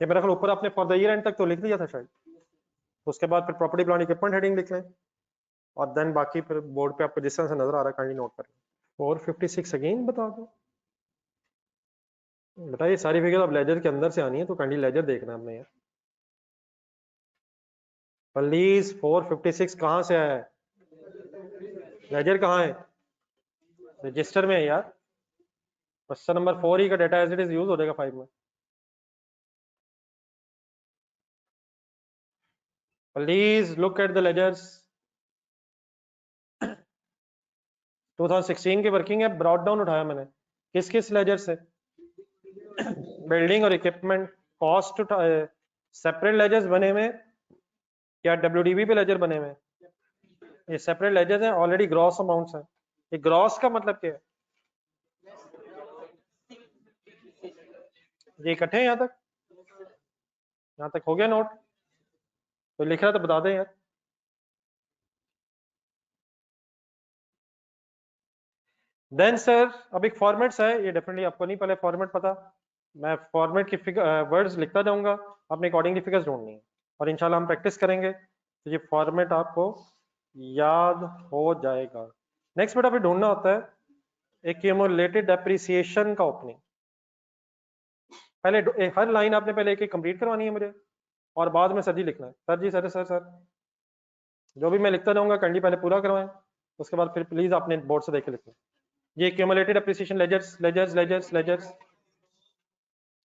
ये मेरा ख्याल ऊपर आपने फॉर द ईयर एंड तक तो लिख दिया था शायद, तो उसके बाद फिर प्रॉपर्टी प्लान इक्विपमेंट हेडिंग लिख लें और देन बाकी फिर बोर्ड पे आपको जिस तरह से नजर आ रहा है काइंडली नोट कर लें। 456 अगेन बता दो बताइए, सारी फिगर अब लेजर के अंदर से आनी है तो काइंडली लेजर देखना है हमने यार। प्लीज 456 कहाँ से आया है, लेजर कहाँ है, रजिस्टर में है यार। क्वेश्चन नंबर 4 ही का data as it is use हो जाएगा 5 में। Please look at the ledgers. 2016 की वर्किंग है, ब्रॉड डाउन उठाया मैंने किस किस लेजर से, बिल्डिंग और इक्विपमेंट कॉस्ट उठाए, सेपरेट लेजर्स बने हुए या डब्ल्यूडीबी पे लेजर बने हुए, ये सेपरेट लेजर्स हैं, ऑलरेडी ग्रॉस अमाउंट्स हैं। ये ग्रॉस का मतलब क्या है, ये इकट्ठे हैं यहाँ तक हो गया नोट, तो लिख रहा तो बता दें यार। देन सर अब एक फॉर्मेट्स है, ये डेफिनेटली आपको नहीं पहले फॉर्मेट पता, मैं फॉर्मेट की वर्ड्स लिखता जाऊंगा, आपने अकॉर्डिंगली फिगर्स ढूंढनी है और इंशाल्लाह हम प्रैक्टिस करेंगे तो ये फॉर्मेट आपको याद हो जाएगा। नेक्स्ट बेटा फिर ढूंढना होता है एक्यूमुलेटेड डेप्रिसिएशन का ओपनिंग। पहले हर लाइन आपने पहले एक एक कंप्लीट करवानी है मुझे और बाद में सर जी लिखना है, सर जी सर जो भी मैं लिखता जाऊंगा कंडी पहले पूरा करवाएं, उसके बाद फिर प्लीज आपने बोर्ड से देख के लिखना। ये accumulated appreciation ledgers ledgers ledgers ledgers,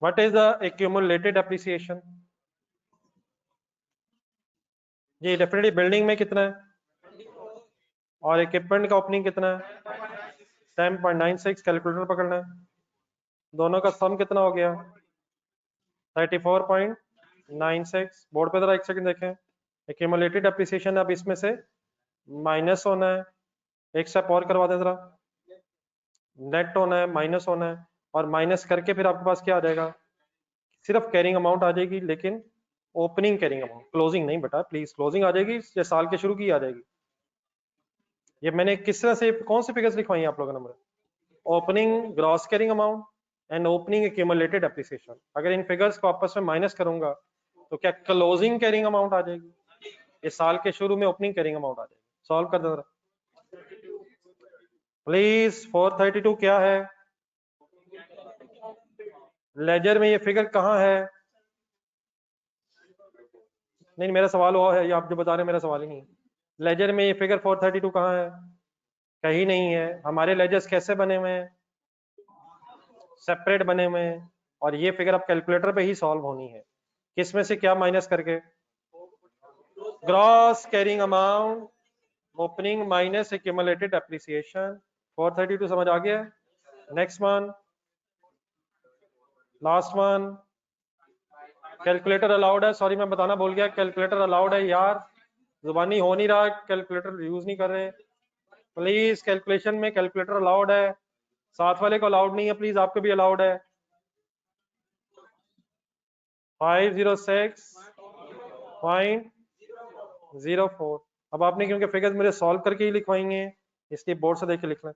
what is the accumulated appreciation, ये डेफिनेटली बिल्डिंग में कितना है और इक्विपमेंट का ओपनिंग कितना है 10.96, कैलकुलेटर पकड़ना है, दोनों का सम कितना हो गया 34.96। बोर्ड पे जरा एक सेकंड देखें, एक्यूमुलेटेड एप्रिसिएशन अब इसमें से माइनस होना है, एक स्टेप और करवा दें जरा, नेट होना है माइनस होना है और माइनस करके फिर आपके पास क्या आ जाएगा, सिर्फ कैरिंग अमाउंट आ जाएगी लेकिन ओपनिंग कैरिंग अमाउंट, क्लोजिंग नहीं बेटा प्लीज, क्लोजिंग आ जाएगी या साल के शुरू की आ जाएगी। ये मैंने किस तरह से कौन सी फिगर्स लिखवाई हैं आप लोगों ने मुझे, opening gross carrying amount and opening accumulated appreciation, अगर इन फिगर्स को आपस में माइनस करूंगा तो क्या क्लोजिंग कैरिंग अमाउंट आ जाएगी, ये साल के शुरू में ओपनिंग कैरिंग अमाउंट आ जाएगी। सॉल्व कर दो प्लीज। 432 क्या है, लेजर में ये फिगर कहाँ है, नहीं मेरा सवाल वो है, ये आप जो बता रहे हैं मेरा सवाल ही नहीं है, लेजर में ये फिगर 432 कहाँ है, कहीं नहीं है। हमारे लेजर्स कैसे बने हुए हैं, सेपरेट बने हुए हैं और ये फिगर अब कैलकुलेटर पे ही सॉल्व होनी है, किस में से क्या माइनस करके, gross carrying amount opening minus accumulated appreciation. 432 समझ आ गया। Next one, last one, calculator allowed है, सॉरी मैं बताना भूल गया, कैलकुलेटर अलाउड है यार, जुबानी हो नहीं रहा, कैलकुलेटर यूज नहीं कर रहे प्लीज, कैलकुलेशन में कैलकुलेटर अलाउड है, साथ वाले को अलाउड नहीं है, प्लीज आपको भी अलाउड है। 506.04। अब आपने क्योंकि फिगर्स मेरे सॉल्व करके ही लिखवाएंगे इसलिए बोर्ड से देख के लिखना है,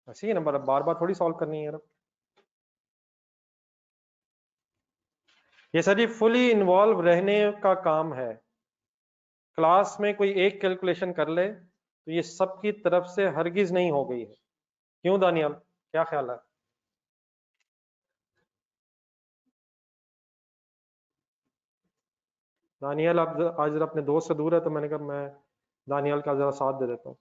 ऐसे ही नंबर बार बार थोड़ी सॉल्व करनी है। ये सर जी फुली इन्वॉल्व रहने का काम है, क्लास में कोई एक कैलकुलेशन कर ले तो ये सबकी तरफ से हरगिज नहीं हो गई है, क्यों दानियाल क्या ख्याल है। दानियल आप आज जरा अपने दोस्त से दूर है, तो मैंने कहा मैं दानियल का जरा साथ दे देता हूँ।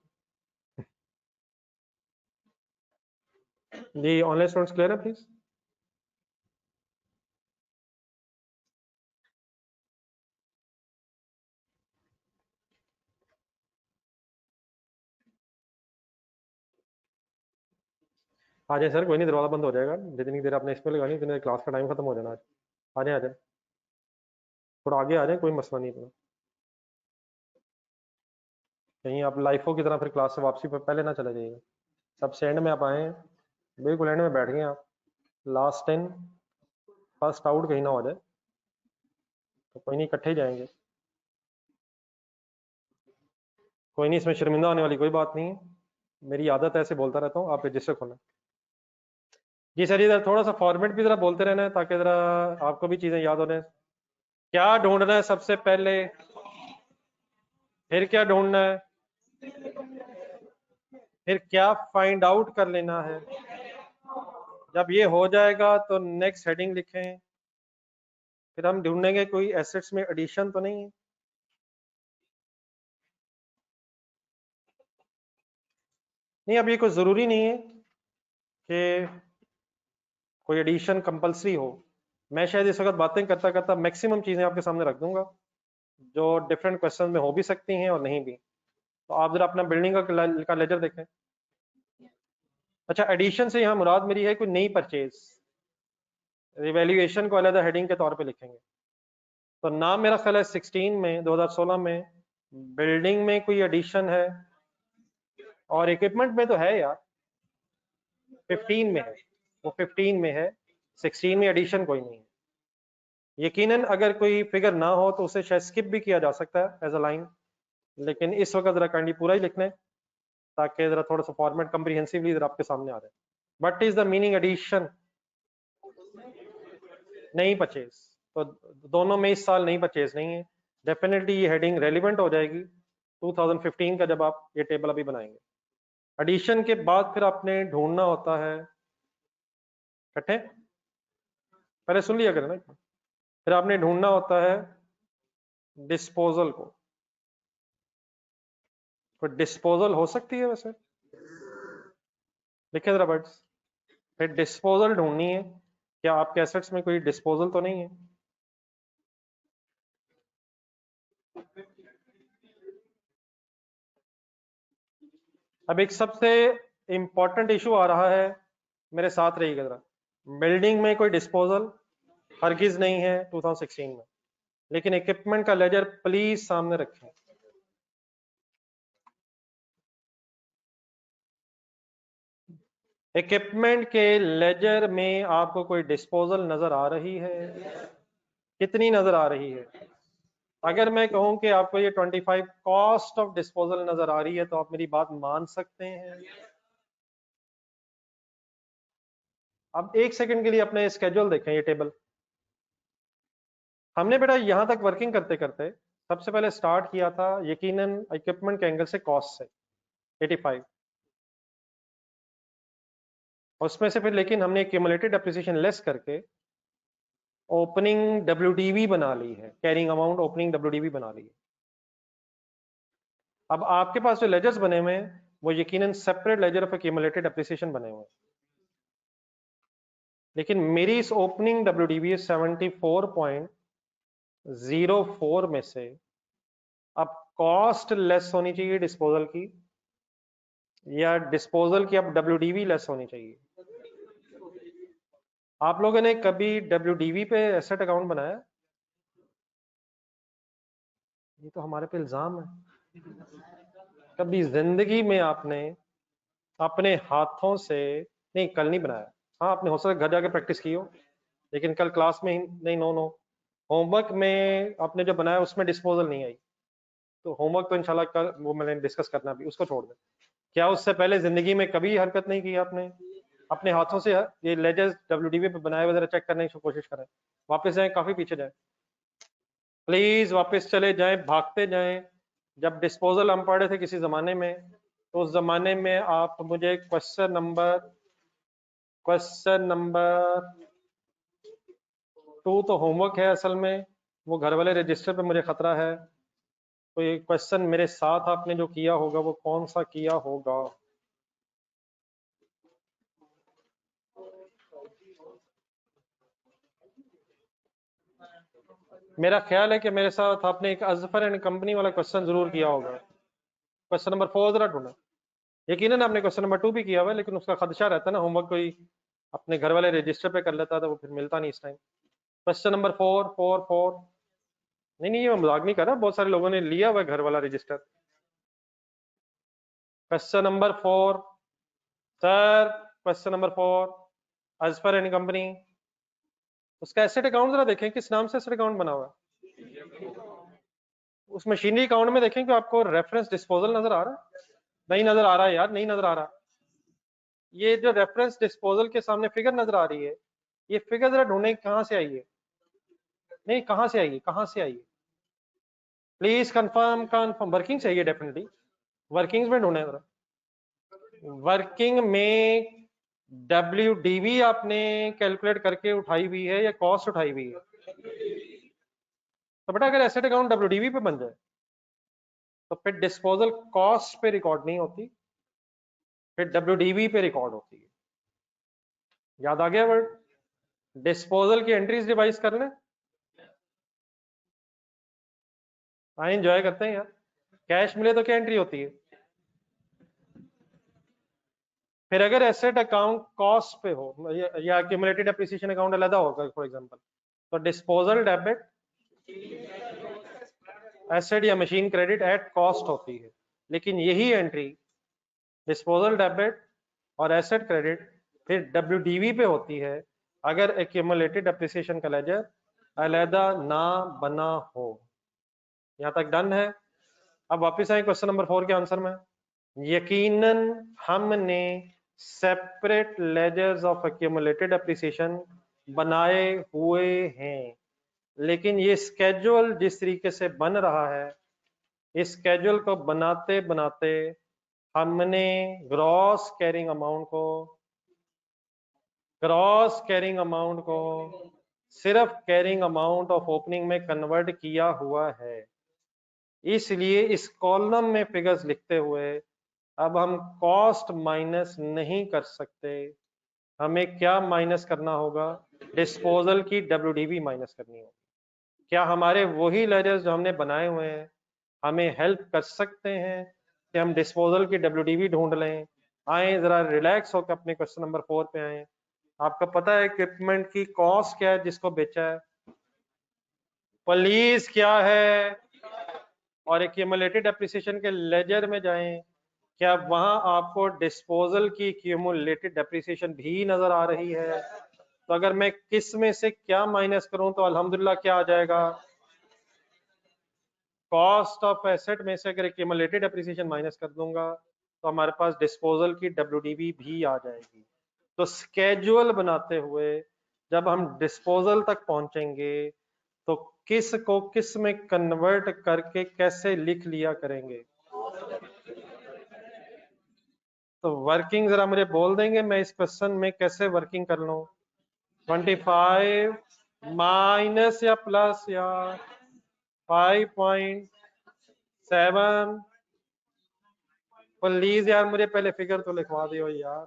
जी ऑनलाइन स्टूडेंट्स क्लियर है प्लीज? आ जाए सर, कोई नहीं, दरवाजा बंद हो जाएगा। जितनी देर आपने इसमें लगानी, उतनी देर क्लास का टाइम खत्म हो जाना। आ जाए, आ जाए, थोड़ा आगे आ जाए, कोई मसला नहीं इतना। कहीं आप लाइफों की तरह फिर क्लास से वापसी पर पहले ना चले जाइएगा। सबसे एंड में आप आए हैं, बिल्कुल एंड में बैठ गए आप। लास्ट 10 फर्स्ट आउट कहीं ना हो जाए, तो कोई नहीं, इकट्ठे ही जाएंगे। कोई नहीं, इसमें शर्मिंदा होने वाली कोई बात नहीं है, मेरी आदत है ऐसे बोलता रहता हूँ। आप रजिस्टर खोलें। जी सर, इधर थोड़ा सा फॉर्मेट भी जरा बोलते रहना है, ताकि जरा आपको भी चीजें याद होने। क्या ढूंढना है सबसे पहले, फिर क्या ढूंढना है, फिर क्या फाइंड आउट कर लेना है। जब ये हो जाएगा तो नेक्स्ट हेडिंग लिखें। फिर हम ढूंढेंगे कोई एसेट्स में एडिशन तो नहीं है। नहीं, अब ये कोई जरूरी नहीं है कि कोई एडिशन कंपलसरी हो। मैं शायद इस वक्त बातें करता करता मैक्सिमम चीजें आपके सामने रख दूंगा, जो डिफरेंट क्वेश्चन में हो भी सकती हैं और नहीं भी। तो आप जरा अपना बिल्डिंग का लेजर देखें। अच्छा, एडिशन से यहाँ मुराद मेरी है कोई नई परचेज। रिवैल्यूएशन को अलग हेडिंग के तौर पे लिखेंगे। तो नाम मेरा ख्याल है 16 में 2016 में बिल्डिंग में कोई एडिशन है, और इक्विपमेंट में तो है यार, 15 में है, वो 15 में है, 16 में एडिशन कोई नहीं है। यकीनन अगर कोई फिगर ना हो तो उसे शायद स्किप भी किया जा सकता है एज अ लाइन, लेकिन इस वक्त जरा काइंडली पूरा ही लिखना है, ताकि जरा थोड़ा सा फॉर्मेट कंप्रीहेंसिवली जरा आपके सामने आ जाए। What is the meaning addition? नई परचेज। तो दोनों में इस साल नई परचेज नहीं है। डेफिनेटली ये हेडिंग रेलिवेंट हो जाएगी 2015 का, जब आप ये टेबल अभी बनाएंगे। एडिशन के बाद फिर आपने ढूंढना होता है, इकट्ठे पहले सुन लिया करें ना, फिर आपने ढूंढना होता है डिस्पोजल को। कोई डिस्पोजल हो सकती है वैसे, लिखे जरा वर्ड्स। फिर डिस्पोजल ढूंढनी है, क्या आपके एसेट्स में कोई डिस्पोजल तो नहीं है। अब एक सबसे इंपॉर्टेंट इशू आ रहा है, मेरे साथ रहिएगा जरा। बिल्डिंग में कोई डिस्पोजल हरगिज नहीं है 2016 में, लेकिन इक्विपमेंट का लेजर प्लीज सामने रखें। इक्विपमेंट के लेजर में आपको कोई डिस्पोजल नजर आ रही है? कितनी नजर आ रही है? अगर मैं कहूं कि आपको ये 25 कॉस्ट ऑफ डिस्पोजल नजर आ रही है, तो आप मेरी बात मान सकते हैं? अब एक सेकंड के लिए अपने स्केड्यूल देखें, ये टेबल। हमने बेटा यहां तक वर्किंग करते करते सबसे पहले स्टार्ट किया था यकीनन इक्विपमेंट के एंगल से, कॉस्ट से 85, उसमें से फिर लेकिन हमने क्यूमुलेटेड डेप्रिसिएशन लेस करके ओपनिंग WDV बना ली है, कैरिंग अमाउंट ओपनिंग WDV बना ली है। अब आपके पास जो लेजर्स बने हुए हैं वो यकीनन separate laser of accumulated depreciation बने हुए हैं, लेकिन मेरी इस ओपनिंग WDV 74.04 में से अब कॉस्ट लेस होनी चाहिए डिस्पोजल की, या डिस्पोजल की अब WDV लेस होनी चाहिए? आप लोगों ने कभी WDV पे एसेट अकाउंट बनाया? ये तो हमारे पे इल्जाम है। कभी जिंदगी में आपने अपने हाथों से नहीं, कल नहीं बनाया। हाँ, आपने हो सकता घर जाके प्रैक्टिस की हो, लेकिन कल क्लास में ही नहीं। नो नो, होमवर्क में आपने जो बनाया उसमें डिस्पोजल नहीं आई, तो होमवर्क तो इंशाल्लाह कल वो मैंने डिस्कस करना, भी उसको छोड़ दें। क्या उससे पहले जिंदगी में कभी हरकत नहीं की आपने अपने हाथों से? ये लेजर्स WDV पे बनाए हुए जरा चेक करने की कोशिश करें। वापस जाएं, काफी पीछे जाएं प्लीज, वापस चले जाएं, भागते जाएं। जब डिस्पोजल हम पढ़े थे किसी जमाने में, तो उस जमाने में आप मुझे क्वेश्चन नंबर 2 तो होमवर्क है असल में, वो घर वाले रजिस्टर पे मुझे खतरा है। तो ये क्वेश्चन मेरे साथ आपने जो किया होगा वो कौन सा किया होगा? मेरा ख्याल है कि मेरे साथ आपने एक अजफर एंड कंपनी वाला क्वेश्चन जरूर किया होगा। क्वेश्चन नंबर 4 जरा ढूंढना। यकीनन आपने क्वेश्चन नंबर 2 भी किया हुआ है, लेकिन उसका खदशा रहता है ना, होमवर्क कोई अपने घर वाले रजिस्टर पे कर लेता था, वो फिर मिलता नहीं इस टाइम। क्वेश्चन नंबर 4 नहीं नहीं, ये मैं मजाक नहीं कर रहा, बहुत सारे लोगों ने लिया हुआ है घर वाला register. Question number 4 sir, question number 4 Azfar and company, उसका एसेट अकाउंट जरा देखें, किस नाम से एसेट अकाउंट बना हुआ है। उस मशीनरी अकाउंट में देखें कि आपको रेफरेंस डिस्पोजल नजर आ रहा है? नहीं नजर आ रहा है यार, नहीं नजर आ रहा। ये जो रेफरेंस डिस्पोजल के सामने फिगर नजर आ रही है, ये फिगर जरा ढूंढे कहां से आई है। नहीं, कहां से आई है, कहां से आई है? प्लीज कंफर्म, कंफर्म वर्किंग चाहिए डेफिनेटली। वर्किंग्स में ढूंढे जरा। वर्किंग में WDV आपने कैलकुलेट करके उठाई हुई है या कॉस्ट उठाई हुई है? तो बेटा अगर एसेट अकाउंट WDV पे बन जाए तो फिर डिस्पोजल कॉस्ट पे रिकॉर्ड नहीं होती, फिर WDV पे रिकॉर्ड होती है। याद आ गया वर्ड? डिस्पोजल की एंट्रीज डिवाइस कर लें। हाँ, एंजॉय करते हैं यार। कैश मिले तो क्या एंट्री होती है? फिर अगर एसेट अकाउंट कॉस्ट पे हो या एक्यूमुलेटेड एप्रिसिएशन अकाउंट अलग होगा फॉर एग्जांपल, तो डिस्पोजल डेबिट एसेट या मशीन क्रेडिट एट कॉस्ट होती है। लेकिन यही एंट्री डिस्पोजल डेबिट और एसेट क्रेडिट फिर WDV पे होती है अगर एक्यूमुलेटेड एप्रिसिएशन का लेजर अलहदा ना बना हो। यहां तक डन है। अब वापस आए क्वेश्चन नंबर 4 के आंसर में। यकीनन हमने separate ledgers of accumulated appreciation बनाए हुए हैं, लेकिन ये स्केड्यूल जिस तरीके से बन रहा है, इस स्केड्यूल को बनाते बनाते हमने ग्रॉस कैरिंग अमाउंट को सिर्फ कैरिंग अमाउंट ऑफ ओपनिंग में कन्वर्ट किया हुआ है। इसलिए इस कॉलम में फिगर्स लिखते हुए अब हम कॉस्ट माइनस नहीं कर सकते। हमें क्या माइनस करना होगा? डिस्पोजल की WDV माइनस करनी होगी। क्या हमारे वही लेजर्स जो हमने बनाए हुए हैं हमें हेल्प कर सकते हैं कि हम डिस्पोजल की WDV ढूंढ लें? आए जरा रिलैक्स होकर अपने क्वेश्चन नंबर 4 पे आए। आपको पता है इक्विपमेंट की कॉस्ट क्या है जिसको बेचा है? प्लीज क्या है? और एक्यूमुलेटेड एप्रिसिएशन के लेजर में जाएं, क्या वहां आपको डिस्पोजल की एक्यूमुलेटेड डेप्रिसिएशन भी नजर आ रही है? तो अगर मैं किस में से क्या माइनस करूं तो अल्हम्दुलिल्लाह क्या आ जाएगा? कॉस्ट ऑफ एसेट में से अगर एक्यूमुलेटेड डेप्रिसिएशन माइनस कर दूंगा तो हमारे पास डिस्पोजल की WDV भी आ जाएगी। तो स्केड्यूल बनाते हुए जब हम डिस्पोजल तक पहुंचेंगे तो किस को किस में कन्वर्ट करके कैसे लिख लिया करेंगे? तो वर्किंग जरा मुझे बोल देंगे, मैं इस क्वेश्चन में कैसे वर्किंग कर लूं? 25 माइनस या प्लस या 5.7। प्लीज यार मुझे पहले फिगर तो लिखवा दियो यार,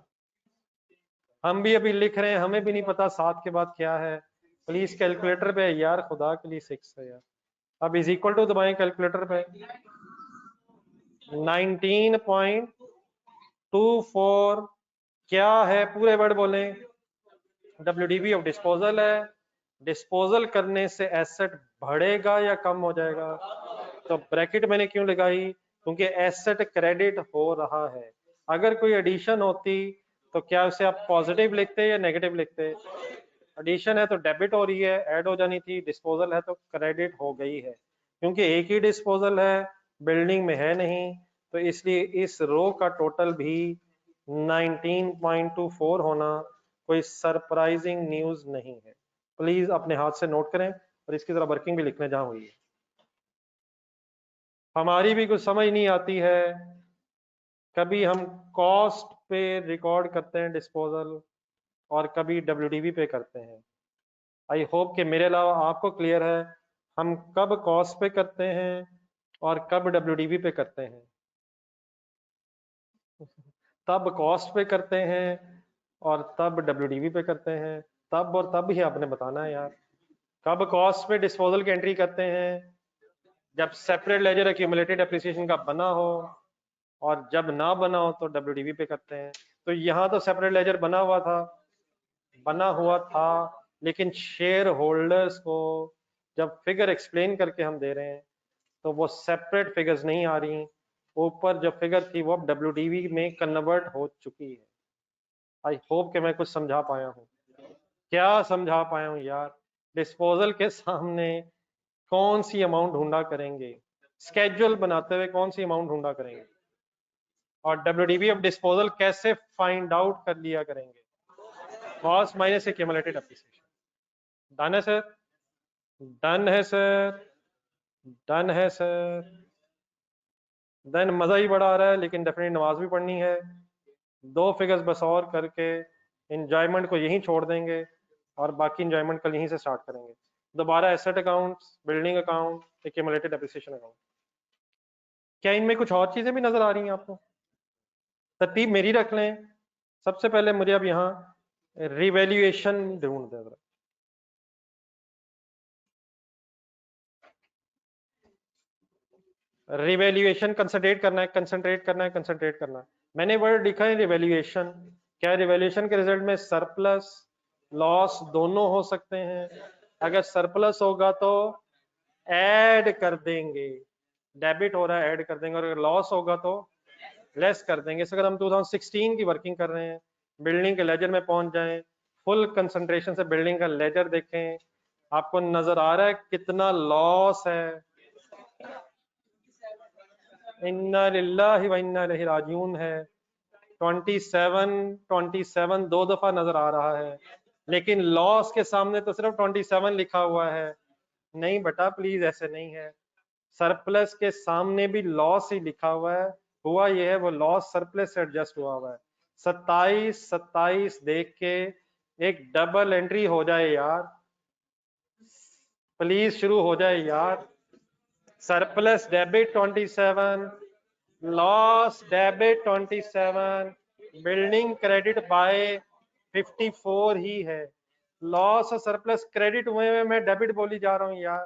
हम भी अभी लिख रहे हैं, हमें भी नहीं पता 7 के बाद क्या है। प्लीज कैलकुलेटर पे यार, खुदा के लिए 6 है यार। अब इज इक्वल टू दबाएं कैलकुलेटर पे। 19.24 क्या है? पूरे वर्ड बोलें। WDV ऑफ डिस्पोजल है। डिस्पोजल करने से एसेट बढ़ेगा या कम हो जाएगा? तो ब्रैकेट मैंने क्यों लगाई? क्योंकि एसेट क्रेडिट हो रहा है। अगर कोई एडिशन होती तो क्या उसे आप पॉजिटिव लिखते या नेगेटिव लिखते? एडिशन है तो डेबिट हो रही है, ऐड हो जानी थी। डिस्पोजल है तो क्रेडिट हो गई है। क्योंकि एक ही डिस्पोजल है, बिल्डिंग में है नहीं, तो इसलिए इस रो का टोटल भी 19.24 होना कोई सरप्राइजिंग न्यूज नहीं है। प्लीज अपने हाथ से नोट करें और इसकी तरह वर्किंग भी लिखने जहां हुई है। हमारी भी कुछ समझ नहीं आती है, कभी हम कॉस्ट पे रिकॉर्ड करते हैं डिस्पोजल और कभी WDV पे करते हैं। आई होप कि मेरे अलावा आपको क्लियर है हम कब कॉस्ट पे करते हैं और कब डब्ल्यूडीवी पे करते हैं? तब कॉस्ट पे करते हैं और तब डब्ल्यूडीवी पे करते हैं। तब और तब ही आपने बताना है यार। कब कॉस्ट पे डिस्पोजल की एंट्री करते हैं? जब सेपरेट लेजर एक्यूमुलेटेड एप्रिसिएशन का बना हो, और जब ना बना हो तो डब्ल्यूडीवी पे करते हैं। तो यहाँ तो सेपरेट लेजर बना हुआ था, लेकिन शेयर होल्डर्स को जब फिगर एक्सप्लेन करके हम दे रहे हैं तो वो सेपरेट फिगर्स नहीं आ रही, ऊपर जो फिगर थी वो अब डब्ल्यूडीवी में कन्वर्ट हो चुकी है। आई होप कि मैं कुछ समझा पाया हूँ। क्या समझा पाया हूँ यार? डिस्पोजल के सामने कौन सी अमाउंट ढूंढा करेंगे, स्केड्यूल बनाते हुए कौन सी अमाउंट ढूंढा करेंगे, और डब्ल्यूडीवी ऑफ डिस्पोजल कैसे फाइंड आउट कर लिया करेंगे? Cost minus accumulated appreciation. Done है सर? डन है सर? डन है सर? देन मजा ही बड़ा आ रहा है, लेकिन डेफिनेटली नमाज भी पढ़नी है। दो फिगर्स बस और करके इंजॉयमेंट को यहीं छोड़ देंगे और बाकी इंजॉयमेंट कल यहीं से स्टार्ट करेंगे। दोबारा asset accounts, building account, accumulated appreciation account. क्या इनमें कुछ और चीजें भी नजर आ रही हैं आपको? तरतीब मेरी रख लें। सबसे पहले मुझे अब यहाँ रिवैल्यूएशन ढूंढ दें जरा। रिवैल्यूएशन कंसंट्रेट करना है, कंसंट्रेट करना है, कंसंट्रेट करना है। मैंने वर्ड लिखा है रिवैल्यूएशन। क्या रिवैल्यूएशन के रिजल्ट में सरप्लस लॉस दोनों हो सकते हैं? अगर सरप्लस होगा तो ऐड कर देंगे, डेबिट हो रहा है ऐड कर देंगे, और अगर लॉस होगा तो लेस कर देंगे। अगर हम 2016 की वर्किंग कर रहे हैं, बिल्डिंग के लेजर में पहुंच जाएं, फुल कंसंट्रेशन से बिल्डिंग का लेजर देखें, आपको नजर आ रहा है कितना लॉस है। इन्ना लिल्लाहि व इन्ना इलैहि राजिऊन है। 27 दो दफा नजर आ रहा है, लेकिन लॉस के सामने तो सिर्फ 27 लिखा हुआ है। नहीं बेटा प्लीज, ऐसे नहीं है। सरप्लस के सामने भी लॉस ही लिखा हुआ है। हुआ यह है, वो लॉस सरप्लस से एडजस्ट हुआ हुआ है। 27 देख के एक डबल एंट्री हो जाए यार, प्लीज शुरू हो जाए यार। Surplus debit 27, loss debit 27, building credit by 54 ही है। लॉस और सरप्लस क्रेडिट हुए हैं, मैं डेबिट बोली जा रहा हूं यार।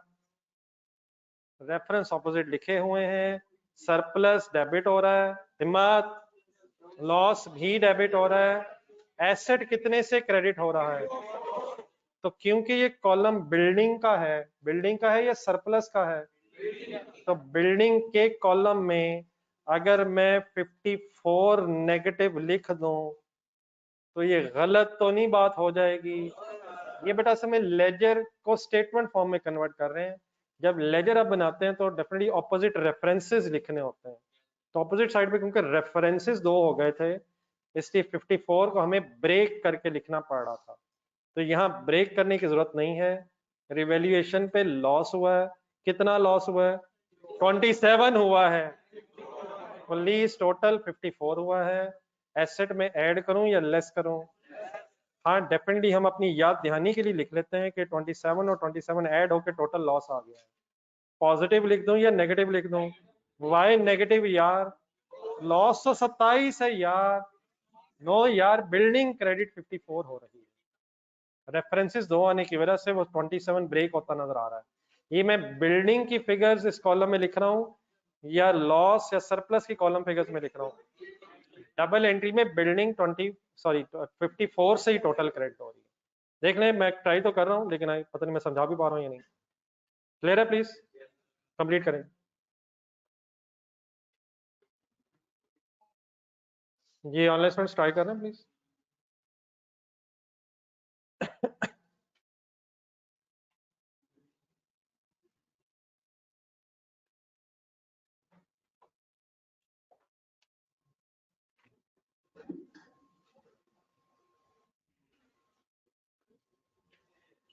रेफरेंस ऑपोजिट लिखे हुए हैं। सरप्लस डेबिट हो रहा है, हिम्मत। लॉस भी डेबिट हो रहा है। एसेट कितने से क्रेडिट हो रहा है? तो क्योंकि ये कॉलम बिल्डिंग का है या सरप्लस का है? तो बिल्डिंग के कॉलम में अगर मैं 54 नेगेटिव लिख दूं तो ये गलत तो नहीं बात हो जाएगी? ये बेटा समय लेजर को स्टेटमेंट फॉर्म में कन्वर्ट कर रहे हैं। जब लेजर आप बनाते हैं तो डेफिनेटली ऑपोजिट रेफरेंसेस लिखने होते हैं। तो ऑपोजिट साइड पे क्योंकि रेफरेंसेस दो हो गए थे, इसलिए 54 को हमें ब्रेक करके लिखना पड़ रहा था। तो यहाँ ब्रेक करने की जरूरत नहीं है। रिवैल्यूएशन पे लॉस हुआ है। कितना लॉस हुआ है? 27 हुआ है। पुलिस टोटल 54 हुआ है। एसेट में ऐड करूं या लेस करूं? हाँ डेफिनेटली हम अपनी याद दहानी के लिए लिख लेते हैं कि 27 और 27 ऐड होकर टोटल लॉस आ गया है। पॉजिटिव लिख दूं या नेगेटिव लिख दूं? वाई नेगेटिव यार? लॉस तो 27 है यार। नो यार, बिल्डिंग क्रेडिट 54 हो रही है। रेफरेंसेस दो आने की वजह से वो 27 ब्रेक होता नजर आ रहा है। ये मैं बिल्डिंग की फिगर्स इस कॉलम में लिख रहा हूँ या लॉस या सरप्लस की कॉलम फिगर्स में लिख रहा हूँ? डबल एंट्री में बिल्डिंग 54 से ही टोटल क्रेडिट हो रही है। देख लें, मैं ट्राई तो कर रहा हूँ, लेकिन पता नहीं मैं समझा भी पा रहा हूँ या नहीं। क्लियर है? प्लीज कंप्लीट करें। ये ऑनलाइन स्टूडेंट्स ट्राई कर रहे हैं प्लीज।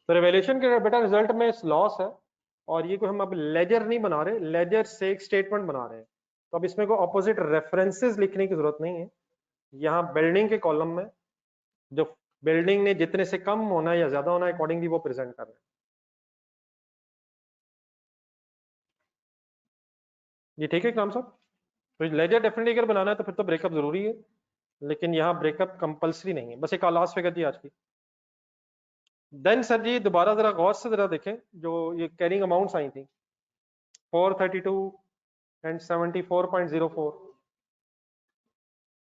तो रिवैल्यूएशन के बेटा रिजल्ट में लॉस है, और ये कोई हम अब लेजर नहीं बना रहे, लेजर से एक स्टेटमेंट बना रहे हैं। तो अब इसमें कोई ऑपोजिट रेफरेंसेस लिखने की जरूरत नहीं है। यहाँ बिल्डिंग के कॉलम में जो बिल्डिंग ने जितने से कम होना है या ज्यादा होना है अकॉर्डिंगली वो प्रेजेंट कर रहे हैं। ये ठीक है इकराम साहब? तो लेजर डेफिनेटली अगर बनाना है तो फिर तो ब्रेकअप जरूरी है, लेकिन यहाँ ब्रेकअप कंपलसरी नहीं है। बस एक लास्ट फिगर जी आज की। देन सर जी दोबारा जरा गौर से जरा देखें, जो ये कैरिंग अमाउंट्स आई थी 432 एंड 74.04,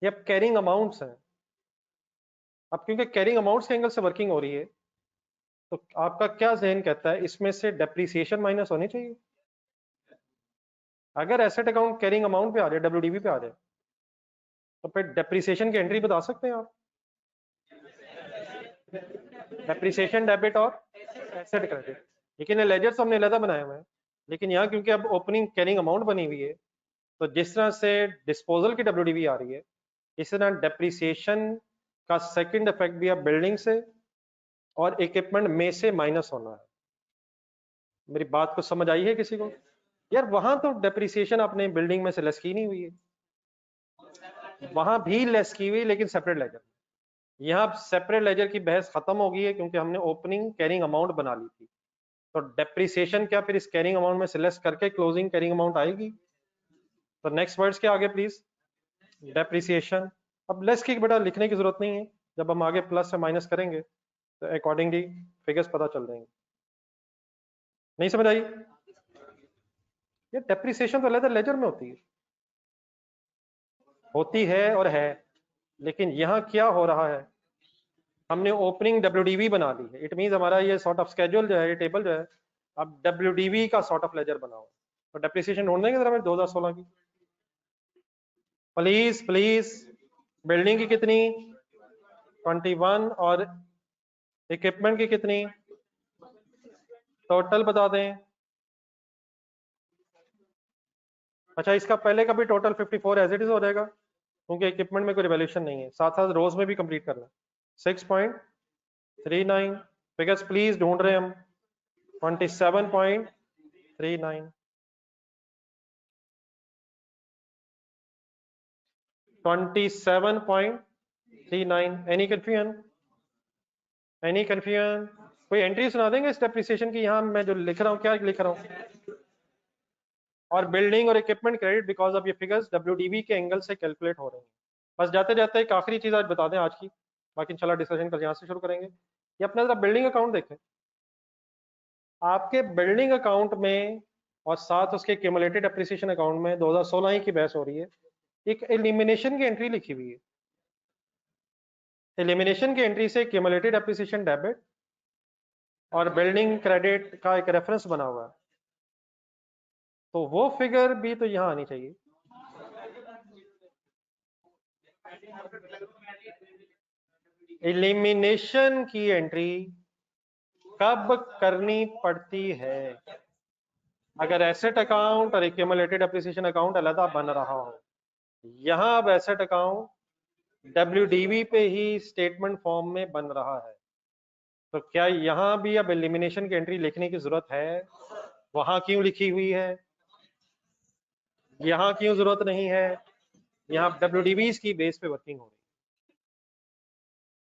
ये अब कैरिंग अमाउंट्स हैं। अब क्योंकि कैरिंग अमाउंट्स के एंगल से वर्किंग हो रही है, तो आपका क्या जहन कहता है इसमें से डेप्रीसिएशन माइनस होनी चाहिए? अगर एसेट अकाउंट कैरिंग अमाउंट पे आ जाए, डब्ल्यूडीवी पे आ जाए, तो फिर डेप्रीसिएशन की एंट्री बता सकते हैं आप? डेप्रीसिएशन डेबिट और एसेट क्रेडिट, लेकिन लेजर हमने अलग बनाया हुआ है। लेकिन यहाँ क्योंकि अब ओपनिंग कैरिंग अमाउंट बनी हुई है, तो जिस तरह से डिस्पोजल की डब्ल्यूडीवी आ रही है, इस तरह डेप्रीसिएशन का सेकंड इफेक्ट भी अब बिल्डिंग से और इक्विपमेंट में से माइनस होना है। मेरी बात को समझ आई है किसी को? यार वहां तो डेप्रीसिएशन आपने बिल्डिंग में से लेस की नहीं हुई है, वहां भी लेस की हुई, लेकिन सेपरेट लेजर। यहाँ सेपरेट लेजर की बहस खत्म हो गई है, क्योंकि हमने ओपनिंग कैरिंग अमाउंट बना ली थी। तो डेप्रीसिएशन क्या फिर इस कैरिंग अमाउंट में से लेस करके क्लोजिंग कैरिंग अमाउंट आएगी? तो नेक्स्ट वर्ड्स के आगे प्लीज, डेप्रीसिएशन। अब लेस की बेटा लिखने की जरूरत नहीं है, जब हम आगे प्लस से माइनस करेंगे तो अकॉर्डिंगली फिगर्स पता चल जाएंगे। नहीं समझ आई? ये डेप्रीसिएशन तो लेजर लेजर में होती है और है, लेकिन यहाँ क्या हो रहा है, हमने ओपनिंग डब्ल्यूडीवी बना ली है। इट मींस हमारा ये सॉर्ट ऑफ स्केड्यूल जो है, ये टेबल जो है, अब डब्ल्यूडीवी का सॉर्ट ऑफ लेजर बना हुआ। तो डेप्रिसिएशन ढूंढ देंगे जरा मैं 2016 की, प्लीज प्लीज। बिल्डिंग की कितनी? 21, और इक्विपमेंट की कितनी? टोटल बता दें। अच्छा, इसका पहले का भी टोटल 54 एज इट इज हो जाएगा, क्योंकि इक्विपमेंट में कोई रिवैल्यूएशन नहीं है। साथ साथ रोज में भी कंप्लीट करना। 6.39 फिगर्स प्लीज ढूंढ रहे हैं हम। 27.39, 27.39। Any confusion? Any confusion? कोई एंट्री सुना देंगे इस डेप्रिसिएशन की? यहाँ मैं जो लिख रहा हूँ, क्या लिख रहा हूँ? और बिल्डिंग और इक्विपमेंट क्रेडिट, बिकॉज अब ये फिगर्स डब्ल्यूडीवी के एंगल से कैलकुलेट हो रहे हैं। बस जाते जाते एक आखिरी चीज आज बता दें आज की, बाकी इंशाल्लाह डिस्कशन कल यहाँ से शुरू करेंगे। ये अपना जरा बिल्डिंग अकाउंट देखें। आपके बिल्डिंग अकाउंट में और साथ उसके क्यूमुलेटेड एप्रिसिएशन अकाउंट में 2016 ही की बहस हो रही है। एक एलिमिनेशन की एंट्री लिखी हुई है। एलिमिनेशन की एंट्री से क्यूमुलेटेड एप्रिसिएशन डेबिट और बिल्डिंग क्रेडिट का एक रेफरेंस बना हुआ है, तो वो फिगर भी तो यहाँ आनी चाहिए। एलिमिनेशन की एंट्री कब करनी पड़ती है? अगर एसेट अकाउंट और एक्यूमुलेटेड एप्रिसिएशन अकाउंट अलग बन रहा हो। यहाँ अब एसेट अकाउंट डब्ल्यूडीवी पे ही स्टेटमेंट फॉर्म में बन रहा है, तो क्या यहाँ भी अब एलिमिनेशन की एंट्री लिखने की जरूरत है? वहां क्यों लिखी हुई है, यहाँ क्यों जरूरत नहीं है? यहाँ डब्ल्यूडीवी की बेस पे वर्किंग हो